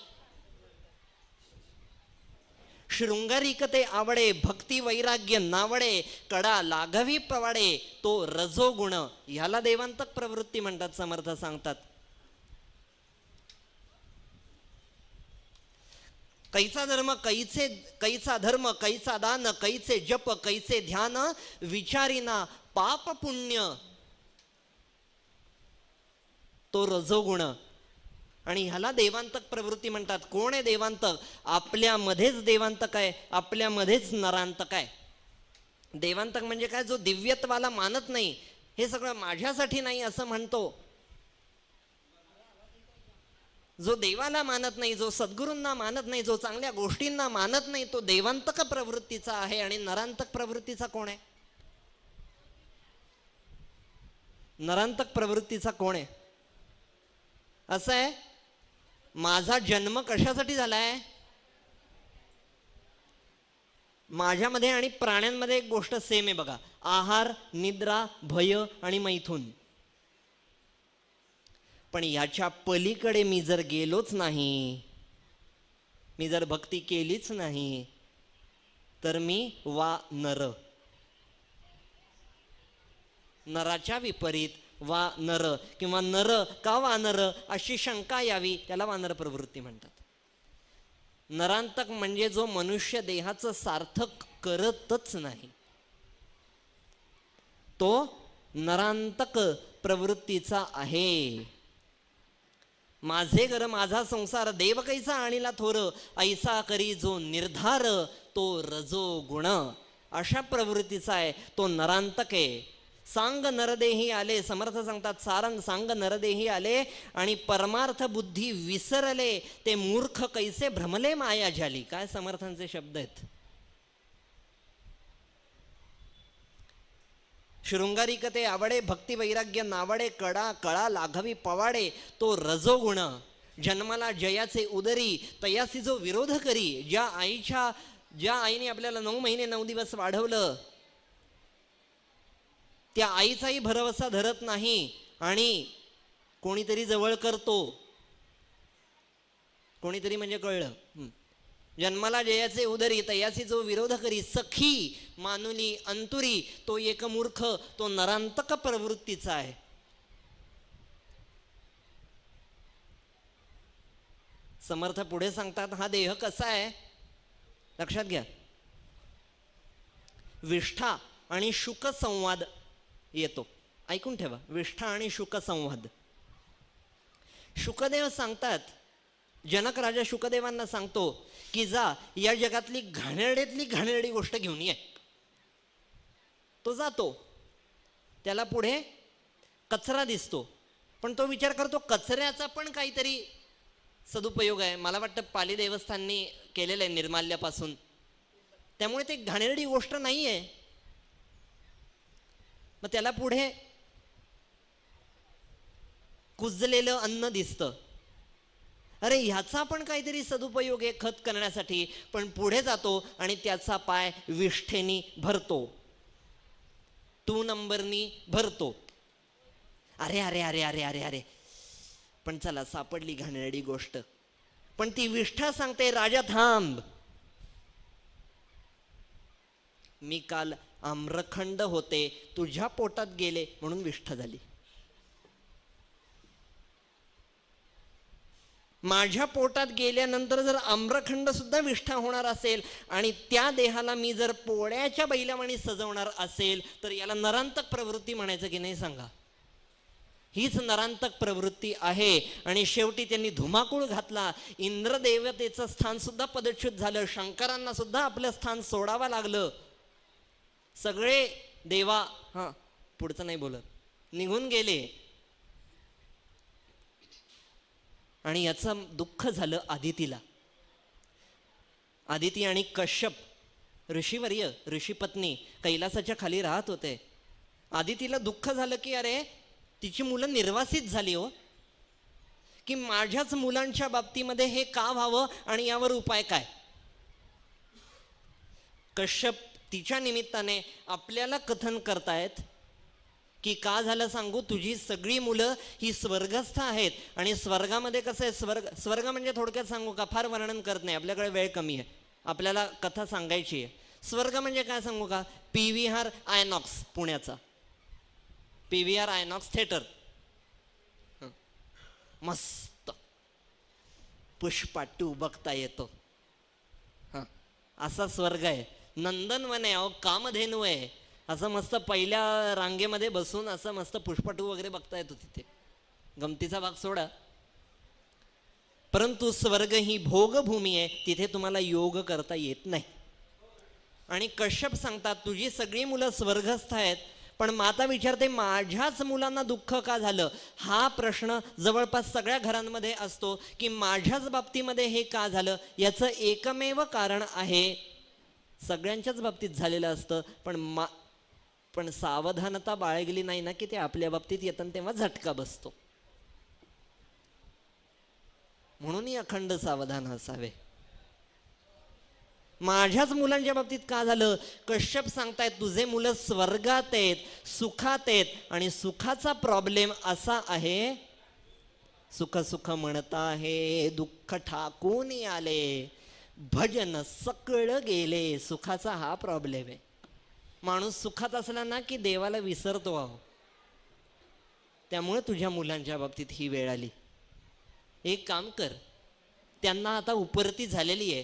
शृंगारिकते आवडे, भक्ती वैराग्य नावडे, कडा लाघवी पवाडे, तो रजोगुण. ह्याला देवांतक प्रवृत्ती म्हणतात, समर्थ सांगतात. कैचा धर्म कैचा धर्म कैचा दान, कैचे जप कैचे ध्यान, विचारिना पाप पुण्य. तो रजोगुण. आणि ह्याला देवांतक प्रवृत्ती म्हणतात. कोण आहे देवांतक? आपल्यामध्येच देवांतक आहे, आपल्यामध्येच नरांतक आहे. देवांतक म्हणजे काय? जो दिव्यत्वाला मानत नाही, हे सगळं माझ्यासाठी नाही असं म्हणतो. जो देवाला मानत नाही, जो सद्गुरूंना मानत नाही, जो चांगल्या गोष्टींना मानत नाही, तो देवांतक प्रवृत्तीचा आहे. आणि नरांतक प्रवृत्तीचा कोण आहे? नरांतक प्रवृत्तीचा कोण आहे? असं आहे, माझा जन्म कशासाठी झालाय? माझ्यामध्ये आणि प्राण्यांमध्ये एक गोष्ट सेम आहे बघा. आहार, निद्रा, भय आणि मैथून. पण याच्या पलीकडे मी जर गेलोच नाही, मी जर भक्ती केलीच नाही, तर मी नर, नराच्या विपरीत नर, किंवा नर का वानर अशी शंका यावी, त्याला वानर प्रवृत्ती म्हणतात. नरांतक म्हणजे जो मनुष्य देहाचं सार्थक करतच नाही, तो नरांतक प्रवृत्तीचा आहे. माझे घर माझा संसार देव कैसा आणिला थोर, ऐसा करी जो निर्धार, तो रजो गुण. अशा प्रवृत्तीचा आहे, तो नरांतक आहे. सांग नरदेही आले, समर्थ सांगतात सारंग सांग नरदेही आले, आणि परमार्थ बुद्धी विसरले, ते मूर्ख कैसे भ्रमले माया झाली. काय समर्थांचे शब्द आहेत. शृंगारिकते आवडे, भक्ती वैराग्य नावडे, कडा कळा लाघवी पवाडे, तो रजोगुण. जन्माला जयाचे उदरी, तयासी जो विरोध करी. ज्या आईने आपल्याला 9 महिने 9 दिवस वाढवलं, त्या आईचाही भरवसा धरत नाही, आणि कोणीतरी जवळ करतो. कोणीतरी म्हणजे कळलं. जन्माला जयाचे उदरी, तयासी जो विरोध करी. सखी मानुली अंतुरी, तो एक मूर्ख, तो नरांतक प्रवृत्तीचा आहे. समर्थ पुढे सांगतात, हा देह कसा आहे लक्षात घ्या. विष्ठा आणि शुक संवाद येतो. ऐकून ठेवा, विष्ठा आणि शुक संवाद. शुकदेव सांगतात, जनक राजा शुकदेवांना सांगतो की जा या जगातली घाणेरडीतली घाणेरडी गोष्ट घेऊन ये. तो जातो, त्याला पुढे कचरा दिसतो, पण तो विचार करतो कचऱ्याचा पण काहीतरी सदुपयोग आहे. मला वाटतं पाली देवस्थाननी केलेलं आहे निर्माल्यापासून, त्यामुळे ते घाणेरडी गोष्ट नाही आहे. मग त्याला पुढे कुजलेलं अन्न दिसतं. अरे ह्याचा पण काहीतरी सदुपयोग आहे खत करण्यासाठी, पण पुढे जातो आणि त्याचा पाय विष्ठेनी भरतो, 2 नंबरनी भरतो. अरे अरे अरे अरे अरे अरे पण चला सापडली घाणेरडी गोष्ट. पण ती विष्ठा सांगते, राजा थांब, मी काल आम्रखंड होते, तुझ्या पोटात गेले म्हणून विष्ठा झाली. माझ्या पोटात गेल्यानंतर जर आम्रखंड सुद्धा विष्ठा होणार असेल, आणि त्या देहाला मी जर पोळ्याच्या बैलावाणी सजवणार असेल, तर याला नरांतक प्रवृत्ती म्हणायचं की नाही सांगा. हीच नरांतक प्रवृत्ती आहे. आणि शेवटी त्यांनी धुमाकूळ घातला. इंद्रदेवतेचं स्थान सुद्धा पदच्युत झालं, शंकरांना सुद्धा आपलं स्थान सोडावं लागलं. सगळे देवा पुढचं नाही बोलत निघून गेले. आणि याचं दुःख झालं आदितीला. आदिती आणि कश्यप ऋषीवर्य, ऋषीपत्नी कैलासाच्या खाली राहत होते. आदितीला दुःख झालं की अरे तिची मुलं निर्वासित झाली हो, की माझ्याच मुलांच्या बाबतीमध्ये हे का व्हावं, आणि यावर उपाय काय. कश्यप तिच्या निमित्ताने आपल्याला कथन करतायत की का झालं सांगू, तुझी सगळी मुलं ही स्वर्गस्थ आहेत. आणि स्वर्गामध्ये कसं आहे, स्वर्ग म्हणजे थोडक्यात सांगू का, फार वर्णन करत नाही, आपल्याकडे वेळ कमी आहे, आपल्याला कथा सांगायची आहे. स्वर्ग म्हणजे काय सांगू का, PVR आयनॉक्स पुण्याचा, PVR आयनॉक्स थिएटर, मस्त पुष्पा 2 बघता येतो, असा स्वर्ग आहे. नंदनवन आहे, अहो कामधेनू आहे, असं मस्त पहिल्या रांगेमध्ये बसून असं मस्त पुष्पा 2 वगैरे बघता येतो तिथे. गमतीचा भाग सोडा. परंतु स्वर्ग ही भोगभूमी आहे, तिथे तुम्हाला योग करता येत नाही. आणि कश्यप सांगतात तुझी सगळी मुलं स्वर्गस्थ आहेत, पण माता विचारते माझ्याच मुलांना दुःख का झालं. हा प्रश्न जवळपास सगळ्या घरांमध्ये असतो की माझ्याच बाबतीमध्ये हे का झालं. याचं एकमेव कारण आहे, सगळ्यांच्याच बाबतीत झालेलं असतं, पण सावधानता बाळगली नाही ना की ते आपल्या बाबतीत येतं तेव्हा झटका बसतो. म्हणून अखंड सावधान असावे. माझ्याच मुलांच्या बाबतीत का झालं. कश्यप सांगतायत तुझे मुलं स्वर्गात आहेत, सुखात आहेत, आणि सुखाचा प्रॉब्लेम असा आहे, सुख सुख म्हणता आहे दुःख ठाकून आले, भजन सकळ गेले. सुखाचा हा प्रॉब्लेम आहे. माणूस सुखात असला ना की देवाला विसरतो आहो. त्यामुळे तुझ्या मुलांच्या बाबतीत ही वेळ आली. एक काम कर, त्यांना आता उपरती झालेली आहे,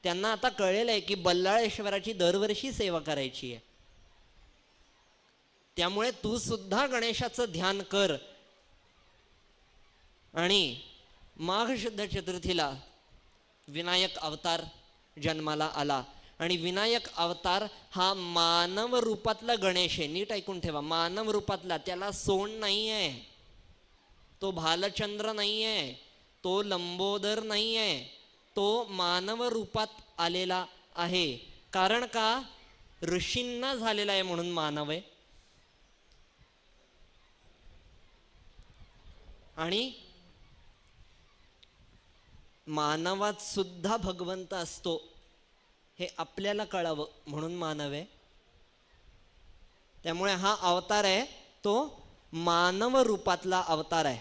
त्यांना आता कळलेलं आहे की बल्लाळेश्वराची दरवर्षी सेवा करायची आहे. त्यामुळे तू सुद्धा गणेशाचं ध्यान कर. आणि माघ शुद्ध चतुर्थीला विनायक अवतार जन्माला आला. आणि विनायक अवतार हा मानव रूपातला गणेश आहे. नीट ऐकून ठेवा, मानव रूपातला. त्याला सोंड नाही आहे, तो भालचंद्र नाही आहे, तो लंबोदर नाही आहे, तो मानव रूपात आलेला आहे. कारण का, ऋषींना झालेला आहे म्हणून मानव आहे. आणि मानवात सुद्धा भगवंत असतो हे आपल्याला कळावं म्हणून मानव आहे. त्यामुळे हा अवतार आहे तो मानव रूपातला अवतार आहे.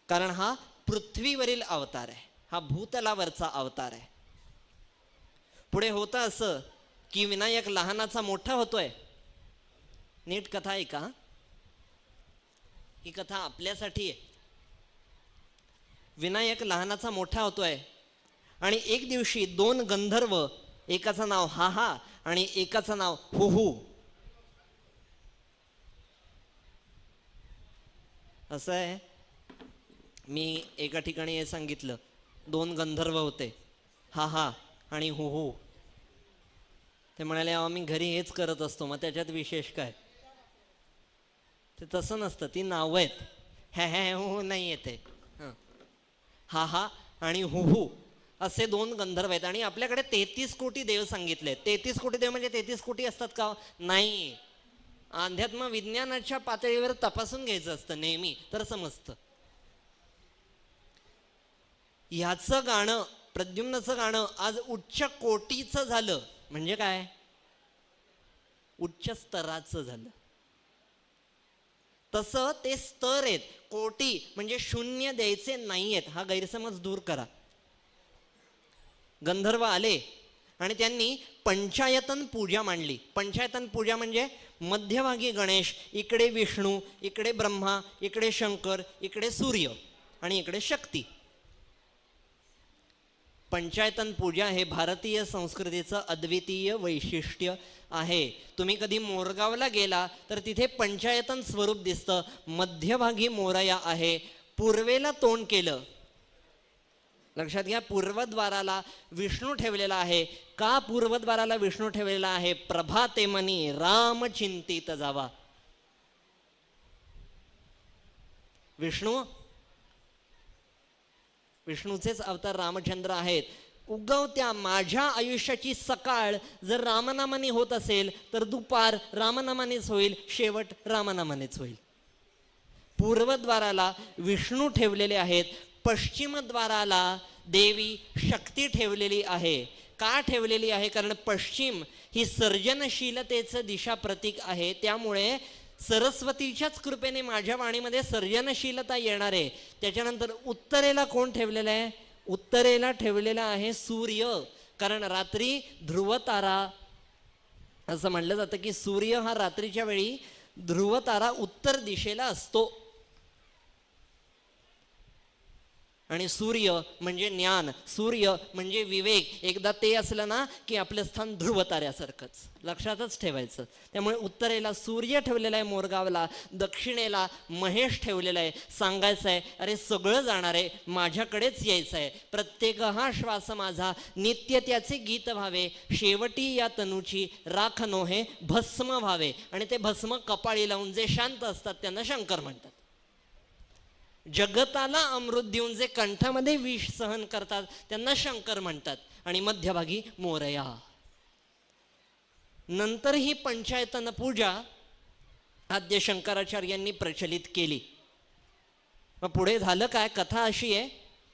कारण हा पृथ्वीवरील अवतार आहे, हा भूतलावरचा अवतार आहे. पुढे होतं असं की विनायक लहानाचा मोठा होतोय. नीट कथा आहे का, ही कथा आपल्यासाठी आहे. विनायक लहानाचा मोठा होतोय आणि एक दिवशी दोन गंधर्व, एकाचं नाव हा हा आणि एकाचं नाव हुहू, असं आहे. मी एका ठिकाणी हे सांगितलं, दोन गंधर्व होते, हा हा आणि हुहू. ते म्हणाले आम्ही घरी हेच करत असतो, मग त्याच्यात विशेष काय. ते तसं नसतं, ती नावं आहेत. हॅ हॅ हो नाही येते. हा हा आणि हुहू असे दोन गंधर्व आहेत. आणि आपल्याकडे 33 कोटी देव सांगितले. 33 कोटी देव म्हणजे 33 कोटी असतात का, नाही. अध्यात्म विज्ञानाच्या पातळीवर तपासून घ्यायचं असतं नेहमी, तर समजतं. ह्याचं गाणं, प्रद्युम्नचं गाणं आज उच्च कोटीचं झालं. म्हणजे काय, उच्च स्तराचं झालं. तसं ते स्तर आहेत. कोटी म्हणजे शून्य द्यायचे नाहीयेत, हा गैरसमज दूर करा. गंधर्व आले आणि त्यांनी पंचायतन पूजा मांडली. पंचायतन पूजा म्हणजे मध्यभागी गणेश, इकडे विष्णू, इकडे ब्रह्मा, इकडे शंकर, इकडे सूर्य आणि इकडे शक्ती. पंचायतन पूजा हे भारतीय संस्कृतीचं अद्वितीय वैशिष्ट्य आहे. तुम्ही कधी मोरगावला गेला तर तिथे पंचायतन स्वरूप दिसतं. मध्यभागी मोरया आहे, पूर्वेला तोंड केलं. लक्षात घ्या, पूर्वद्वाराला विष्णू ठेवलेला आहे. का पूर्वद्वाराला विष्णू ठेवलेला आहे, प्रभाते मनी राम चिंतित जावा. विष्णूचेच अवतार रामचंद्र आहेत. उगवत्या माझ्या आयुष्याची सकाळ जर रामनामाने होत असेल तर दुपार रामनामानेच होईल, शेवट रामनामानेच होईल. पूर्वद्वाराला विष्णू ठेवलेले आहेत, पश्चिमद्वाराला देवी शक्ती ठेवलेली आहे. का ठेवलेली आहे, कारण पश्चिम ही सर्जनशीलतेचं दिशा प्रतीक आहे. त्यामुळे सरस्वतीच्याच कृपेने माझ्या वाणीमध्ये सर्जनशीलता येणार आहे. त्याच्यानंतर उत्तरेला कोण ठेवलेलं आहे, उत्तरेला ठेवलेला आहे सूर्य. कारण रात्री ध्रुवतारा, असं म्हणलं जातं की सूर्य हा रात्रीच्या वेळी ध्रुवतारा उत्तर दिशेला असतो. आणि सूर्य म्हणजे ज्ञान, सूर्य म्हणजे विवेक. एकदा ते असलं ना की आपलं स्थान ध्रुव ताऱ्यासारखंच, लक्षातच ठेवायचं. त्यामुळे उत्तरेला सूर्य ठेवलेला आहे मोरगावला, दक्षिणेला महेश ठेवलेला आहे. सांगायचं आहे अरे सगळं जाणार आहे, माझ्याकडेच यायचं आहे. प्रत्येक हा श्वास माझा नित्य त्याचे गीत व्हावे, शेवटी या तनूची राख नोहे भस्म व्हावे. आणि ते भस्म कपाळी लावून जे शांत असतात त्यांना शंकर म्हणतात. जगताला अमृत देऊन जे कंठामध्ये विष सहन करतात त्यांना शंकर म्हणतात. आणि मध्यभागी मोरया. नंतर ही पंचायतन पूजा आद्य शंकराचार्यांनी प्रचलित केली. मग पुढे झालं काय, कथा अशी आहे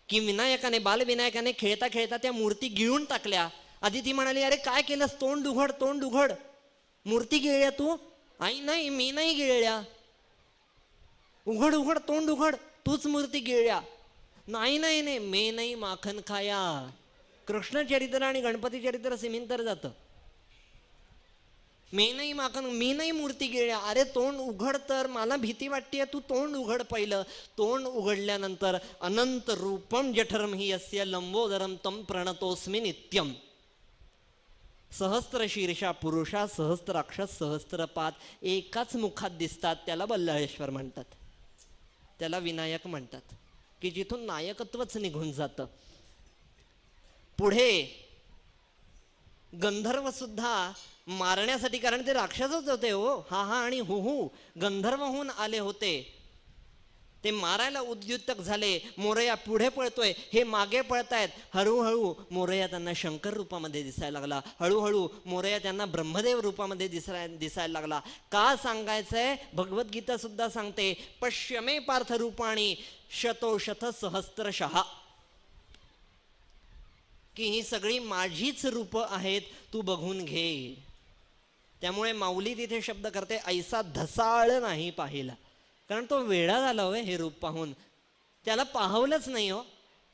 की विनायकाने, बालविनायकाने खेळता खेळता त्या मूर्ती गिळून टाकल्या. आधी ती म्हणाली अरे काय केलंस, तोंड उघड, तोंड उघड, मूर्ती गिळल्या तू. आई नाही, मी नाही गिळल्या. उघड उघड, तोंड उघड, तूच मूर्ती गिळल्या. नाही नाही नाही, मे नाही माखन खाया. कृष्ण चरित्र आणि गणपती चरित्र सिमिंतर जातं. मे नाही माखन, मी नाही मूर्ती गिळल्या. अरे तोंड उघड तर, मला भीती वाटतेय, तू तोंड उघड पहिलं. तोंड उघडल्यानंतर अनंत रूपम जठरम हि यस्य लंबोदरम तम प्रणतोस्मी नित्यम. सहस्त्र शीर्षा पुरुषा, सहस्त्राक्षस, सहस्त्रपाद एकाच मुखात दिसतात. त्याला बल्लाळेश्वर म्हणतात, त्याला विनायक म्हणतात, की जिथून नायकत्वच निघून जातं. पुढे गंधर्व सुद्धा मारण्यासाठी, कारण ते राक्षसच होते हो, हा हा आणि हु हु, गंधर्वहून आले होते. ते मारायला उद्युक्त झाले. मोरया पुढे पळतोय, हे मागे पळतायत. हळूहळू मोरया त्यांना शंकर रूपामध्ये दिसायला लागला. हळूहळू मोरया त्यांना ब्रह्मदेव रूपामध्ये दिसायला लागला. का सांगायचंय, भगवद्गीता सुद्धा सांगते, पश्यमे पार्थ रूपाणी शतोशत सहस्त्रशः, की ही सगळी माझीच रूप आहेत, तू बघून घे. त्यामुळे माऊली तिथे शब्द करते, ऐसा धसाळ नाही पाहिला. कारण तो वेडा झाला होय हे रूप पाहून, त्याला पाहवलंच नाही हो,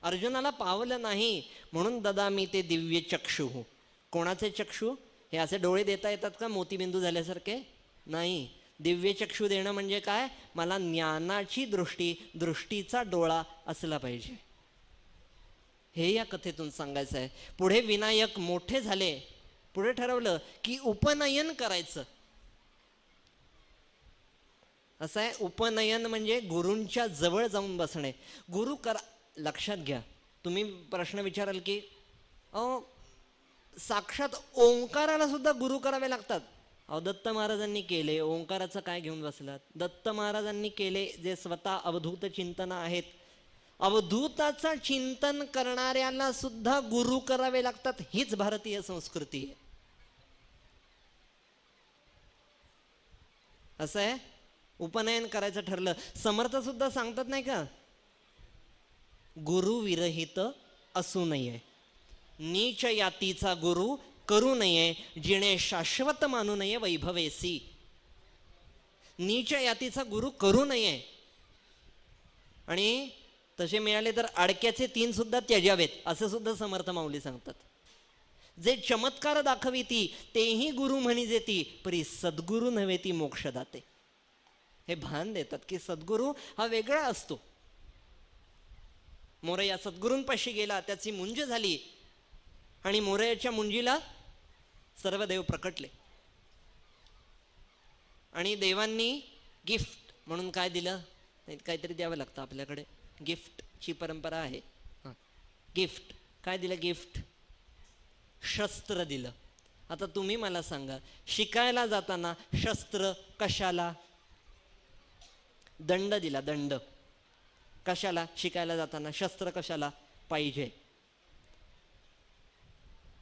अर्जुनाला पाहवलं नाही. म्हणून ददा मी ते दिव्य चक्षु. कोणाचे चक्षु? हे असे डोळे देता येतात का मोतीबिंदू झाल्यासारखे? नाही. दिव्य चक्षु देणं म्हणजे काय, मला ज्ञानाची दृष्टी, दृष्टीचा डोळा असला पाहिजे, हे या कथेतून सांगायचं आहे. पुढे विनायक मोठे झाले. पुढे ठरवलं की उपनयन करायचं. असं आहे, उपनयन म्हणजे गुरूंच्या जवळ जाऊन बसणे. गुरु करा, लक्षात घ्या. तुम्ही प्रश्न विचाराल की साक्षात ओंकाराला सुद्धा गुरु करावे लागतात. दत्त महाराजांनी केले, ओंकाराचं काय घेऊन बसलात? दत्त महाराजांनी केले जे स्वतः अवधूत चिंतन आहेत. अवधूताचं चिंतन करणाऱ्याला सुद्धा गुरु करावे लागतात. हीच भारतीय संस्कृती आहे. असं आहे, उपनयन करायचं ठरलं. समर्थ सुद्धा सांगतात नाही का, गुरु विरहित असू नये, नीच यातीचा गुरु करू नये, जिणे शाश्वत मानू नये वैभवेसी. नीच यातीचा गुरु करू नये. आणि तसे मिळाले तर अडक्याचे 3 सुद्धा त्याजावेत, असं सुद्धा समर्थ माऊली सांगतात. जे चमत्कार दाखविती तेही गुरु म्हणी जेती, परी सद्गुरु नव्हे ती मोक्षदाते. हे भान देतात की सद्गुरु हा वेगळा असतो. मोरया सद्गुरूंपाशी गेला, त्याची मुंज झाली आणि मोरयाच्या मुंजीला सर्व देव प्रकटले. आणि देवांनी गिफ्ट म्हणून काय दिलं, काहीतरी द्यावं लागतं आपल्याकडे, गिफ्टची परंपरा आहे. गिफ्ट काय दिलं? गिफ्ट शस्त्र दिलं. आता तुम्ही मला सांगा, शिकायला जाताना शस्त्र कशाला? दंड दिला, दंड कशाला? शिकायला जाताना शस्त्र कशाला पाहिजे?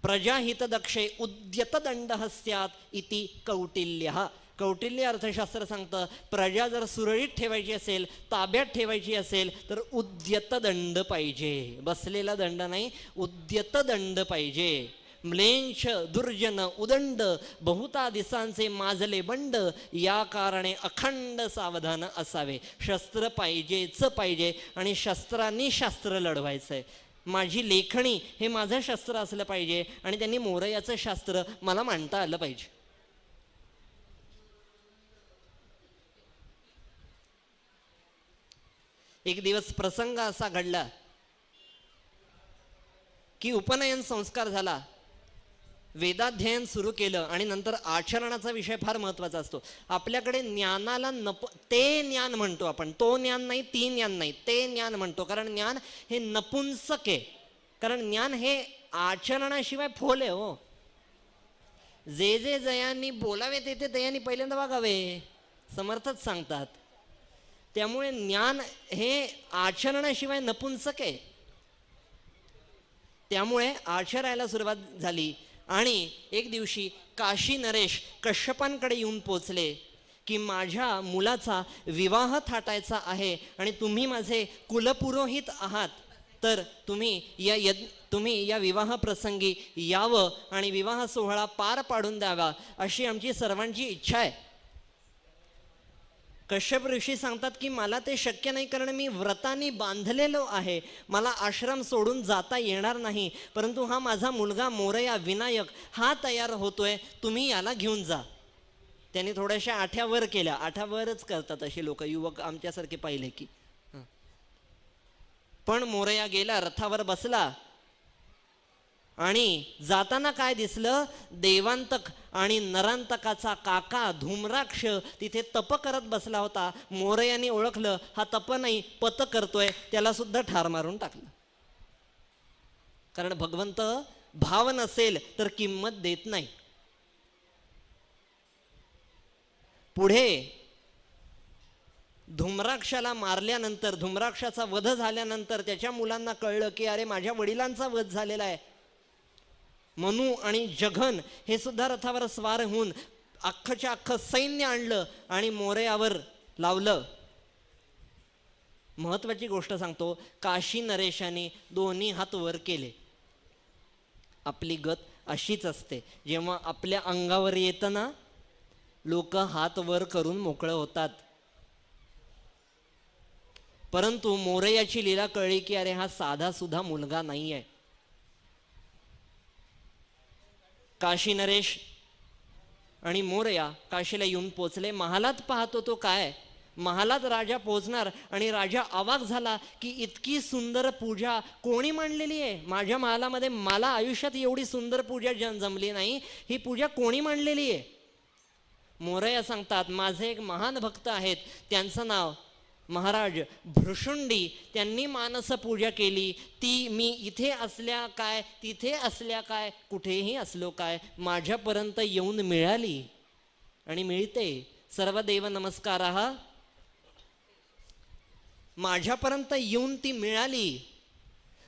प्रजाहित दक्षे उद्यत दंड स्यात् इति कौटिल्य. कौटिल्य अर्थशास्त्र सांगतं, प्रजा जर सुरळीत ठेवायची असेल, ताब्यात ठेवायची असेल तर उद्यत दंड पाहिजे. बसलेला दंड नाही, उद्यत दंड पाहिजे. म्लेंछ दुर्जन उदंड बहुता दिसांचे माजले बंड, या कारणे अखंड सावधान असावे. शस्त्र पाहिजेच पाहिजे आणि शस्त्रांनी शास्त्र लढवायचंय. माझी लेखणी हे माझं शस्त्र असलं पाहिजे आणि त्यांनी मोरयाचं शास्त्र मला मांडता आलं पाहिजे. एक दिवस प्रसंग असा घडला की उपनयन संस्कार झाला, वेदाध्ययन सुरू केलं आणि नंतर आचरणाचा विषय फार महत्त्वाचा असतो. आपल्याकडे ज्ञानाला ते ज्ञान म्हणतो आपण, तो ज्ञान नाही, ती ज्ञान नाही, ते ज्ञान म्हणतो. कारण ज्ञान हे नपुंसक आहे. कारण ज्ञान हे आचरणाशिवाय फोल आहे हो. जे जे जयांनी बोलावे ते ते दयांनी पहिल्यांदा वागावे, समर्थच सांगतात. त्यामुळे ज्ञान हे आचरणाशिवाय नपुंसक आहे. त्यामुळे आचरायला सुरुवात झाली आणि एक दिवशी काशी नरेश कश्यपांकडे येऊन पोचले की माझ्या मुलाचा विवाह थाटायचा आहे आणि तुम्ही माझे कुलपुरोहित आहात, तर तुम्ही या विवाह प्रसंगी यावं आणि विवाह सोहळा पार पाडून द्यावा अशी आमची सर्वांची इच्छा आहे. कश्यप ऋषी सांगतात की मला ते शक्य नाही, कारण मी व्रताने बांधलेलो आहे, मला आश्रम सोडून जाता येणार नाही. परंतु हा माझा मुलगा मोरया विनायक हा तयार होतोय, तुम्ही याला घेऊन जा. त्यांनी थोड्याशा आठ्यावर केल्या. आठ्यावरच करतात असे लोक, युवक आमच्यासारखे पाहिले की. पण मोरया गेला, रथावर बसला आणि जाताना काय दिसलं, देवांतक आणि नरांतकाचा काका धूम्राक्ष तिथे तप करत बसला होता. मोरयाने ओळखलं हा तप नाही पत करतोय, त्याला सुद्धा ठार मारून टाकलं. कारण भगवंत भाव नसेल तर किंमत देत नाही. पुढे धूम्राक्षाला मारल्यानंतर, धूम्राक्षाचा वध झाल्यानंतर त्याच्या मुलांना कळलं की अरे माझ्या वडिलांचा वध झालेला आहे. मनू आणि जघन हे सुद्धा रथावर स्वार होऊन अख्खच्या अख्खं सैन्य आणलं आणि मोरयावर लावलं. महत्वाची गोष्ट सांगतो, काशी नरेशाने दोन्ही हात वर केले. आपली गत अशीच असते, जेव्हा आपल्या अंगावर येतं ना, लोक हात वर करून मोकळं होतात. परंतु मोरयाची लीला कळली की अरे हा साधा सुद्धा मुलगा नाही आहे. काशी नरेश आणि मोरया काशीला येऊन पोचले. महालात पाहतो तो काय, महालात राजा पोचणार आणि राजा अवाक झाला की इतकी सुंदर पूजा कोणी मांडलेली आहे. माझ्या महालामध्ये मला आयुष्यात एवढी सुंदर पूजा जमली नाही, ही पूजा कोणी मांडलेली आहे. मोरया सांगतात माझे एक महान भक्त आहेत, त्यांचं नाव महाराज भृशुंडी, त्यांनी मानस पूजा केली. ती मी इथे असल्या काय, तिथे असल्या काय, कुठेही असलो काय, माझ्यापर्यंत येऊन मिळाली आणि मिळते. सर्व देव नमस्कारः. माझ्यापर्यंत येऊन ती मिळाली.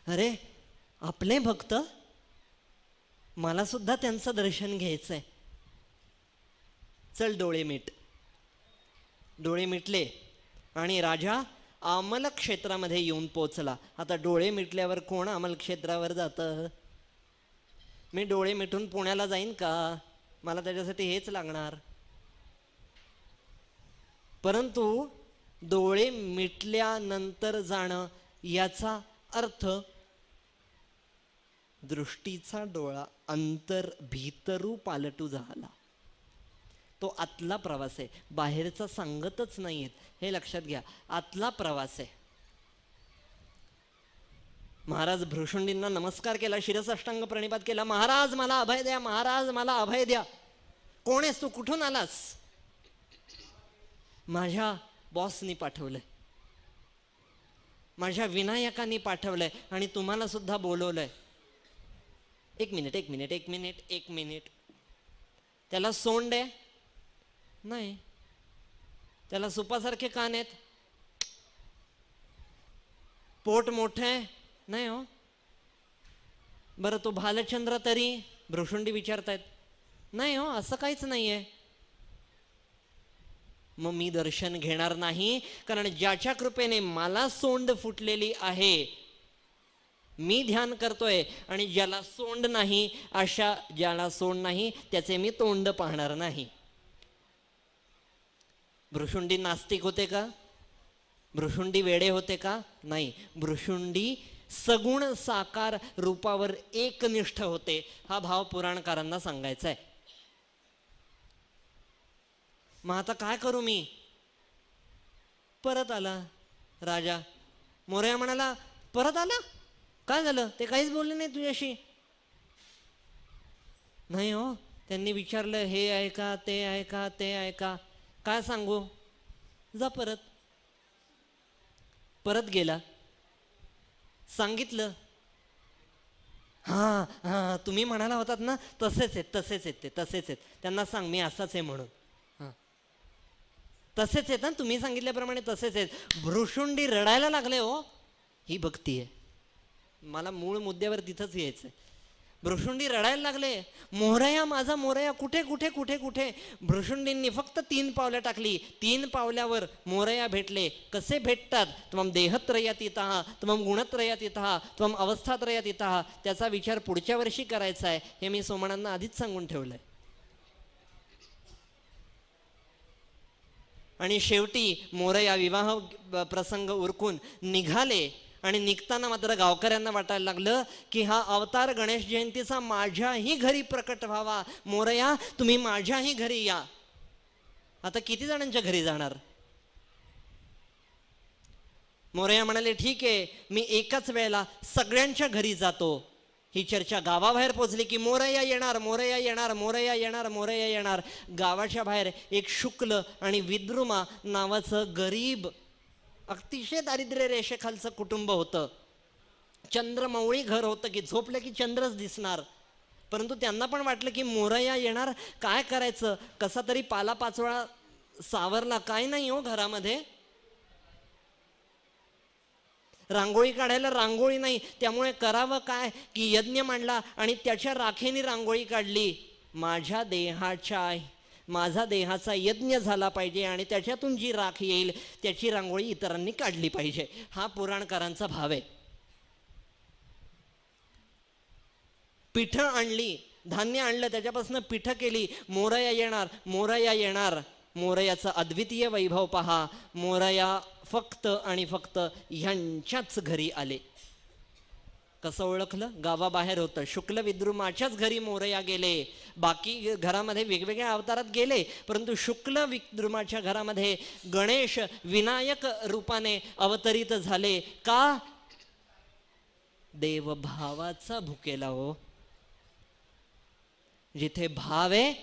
अरे आपले भक्त, मला सुद्धा त्यांचं दर्शन घ्यायचंय. चल डोळे मीट. डोळे मिटले आणि राजा अमल क्षेत्रामध्ये येऊन पोचला. आता डोळे मिटल्यावर कोण अमल क्षेत्रावर जातं? मी डोळे मिटून पुण्याला जाईन का? मला त्याच्यासाठी हेच लागणार. परंतु डोळे मिटल्यानंतर जाणं याचा अर्थ दृष्टीचा डोळा अंतर भीतरू पालटू झाला. तो आतला प्रवास आहे, बाहेरचा सांगतच नाहीयेत, हे लक्षात घ्या. आतला प्रवास आहे. महाराज भृशुंडींना नमस्कार केला, शिरसाष्टांग प्रणिपात केला. महाराज मला अभय द्या, महाराज मला अभय द्या. कोण आहेस तू, कुठून आलास? माझ्या बॉसनी पाठवलंय, माझ्या विनायकांनी पाठवलंय आणि तुम्हाला सुद्धा बोलवलंय. एक मिनिट. त्याला सोंड आहे? नाही. त्याला सुपासारखे कान आहेत? पोट मोठं आहे? नाही हो. बरं तो भालचंद्र तरी? भृशुंडी विचारतायत. नाही हो, असं काहीच नाहीये. मग मी दर्शन घेणार नाही, कारण ज्याच्या कृपेने मला सोंड फुटलेली आहे, मी ध्यान करतोय, आणि ज्याला सोंड नाही, अशा ज्याला सोंड नाही त्याचे मी तोंड पाहणार नाही. भृशुंडी नास्तिक होते का? भृशुंडी वेडे होते का? नाही. भृशुंडी सगुण साकार रूपावर एकनिष्ठ होते. हा भाव पुराणकारांना सांगायचा आहे. मग आता काय करू मी? परत आला राजा. मोरया म्हणाला परत आला? काय झालं? ते काहीच बोलले नाही तुझ्याशी? नाही हो, त्यांनी विचारलं हे आहे का, ते आहे का, ते आहे का. काय सांगू? जा परत. परत गेला, सांगितलं. हां हां, तुम्ही म्हणाला होतात ना, तसेच आहेत, तसेच आहेत, ते तसेच आहेत. त्यांना सांग मी असाच आहे म्हणून. हां, तसेच आहेत ना, तुम्ही सांगितल्याप्रमाणे तसेच आहेत. भ्रुशुंडी रडायला लागले हो. ही भक्ती आहे. मला मूळ मुद्द्यावर तिथंच यायचंय. भ्रुशुंडी रडायला लागले, मोरया माझा मोरया कुठे कुठे कुठे कुठे. भ्रुशुंडींनी फक्त 3 पावलं टाकली. 3 पावल्यावर मोरया भेटले. कसे भेटतात? त्वम देहत्रयात इतः, त्वम गुणत्रयात इतः, त्वम अवस्थात्रयात इतः. त्याचा विचार पुढच्या वर्षी करायचा आहे, हे मी सोमणांना आधीच सांगून ठेवलंय. आणि शेवटी मोरया विवाह प्रसंग उरकून निघाले. आणि निघताना मात्र गावकऱ्यांना वाटायला लागलं की हा अवतार गणेश जयंतीचा माझ्याही घरी प्रकट व्हावा. मोरया तुम्ही माझ्याही घरी या. आता किती जणांच्या घरी जाणार? मोरया म्हणाले ठीक आहे, मी एकाच वेळेला सगळ्यांच्या घरी जातो. ही चर्चा गावाबाहेर पोचली की मोरया येणार, मोरया येणार, मोरया येणार, मोरया येणार. गावाच्या बाहेर एक शुक्ल आणि विद्रुमा नावाचं गरीब, अतिशय दारिद्र्य रेषेखालचं कुटुंब होतं. चंद्रमौळी घर होतं की झोपलं की चंद्रच दिसणार. परंतु त्यांना पण वाटलं की मोरया येणार, काय करायचं? कसा तरी पालापाचोळा सावरला, काय नाही हो घरामध्ये. रांगोळी काढायला रांगोळी नाही, त्यामुळे करावं काय की यज्ञ मांडला आणि त्याच्या राखेने रांगोळी काढली. माझा देहाचा यज्ञ झाला पाहिजे आणि त्याच्यातून जी राख येईल त्याची रांगोळी इतरांनी काढली पाहिजे, हा पुराणकारांचा भाव आहे. पिठं आणली, धान्य आणलं, त्याच्यापासून पिठं केली. मोरया येणार, मोरया येणार. मोरयाचं अद्वितीय वैभव पहा. मोरया फक्त आणि फक्त ह्यांच्याच घरी आले. कसं ओळखलं? गावाबाहेर होतं. शुक्ल विद्रुमाच्याच घरी मोरया गेले. बाकी घरामध्ये वेगवेगळ्या अवतारात गेले, परंतु शुक्ल विद्रुमाच्या घरामध्ये गणेश विनायक रूपाने अवतरित झाले. का? देवभावाचा भुकेला हो. जिथे भाव आहे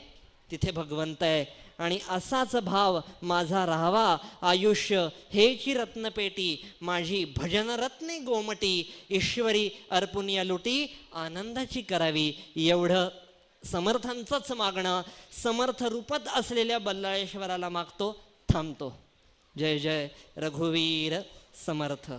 तिथे भगवंत आहे. आणि असाच भाव माझा राहावा. आयुष्य हेची रत्नपेटी, माझी भजनरत्ने गोमटी. ईश्वरी अर्पुनिया लुटी, आनंदाची करावी. एवढं समर्थांचंच मागणं समर्थ रूपात असलेल्या बल्लाळेश्वराला मागतो. थांबतो. जय जय रघुवीर समर्थ.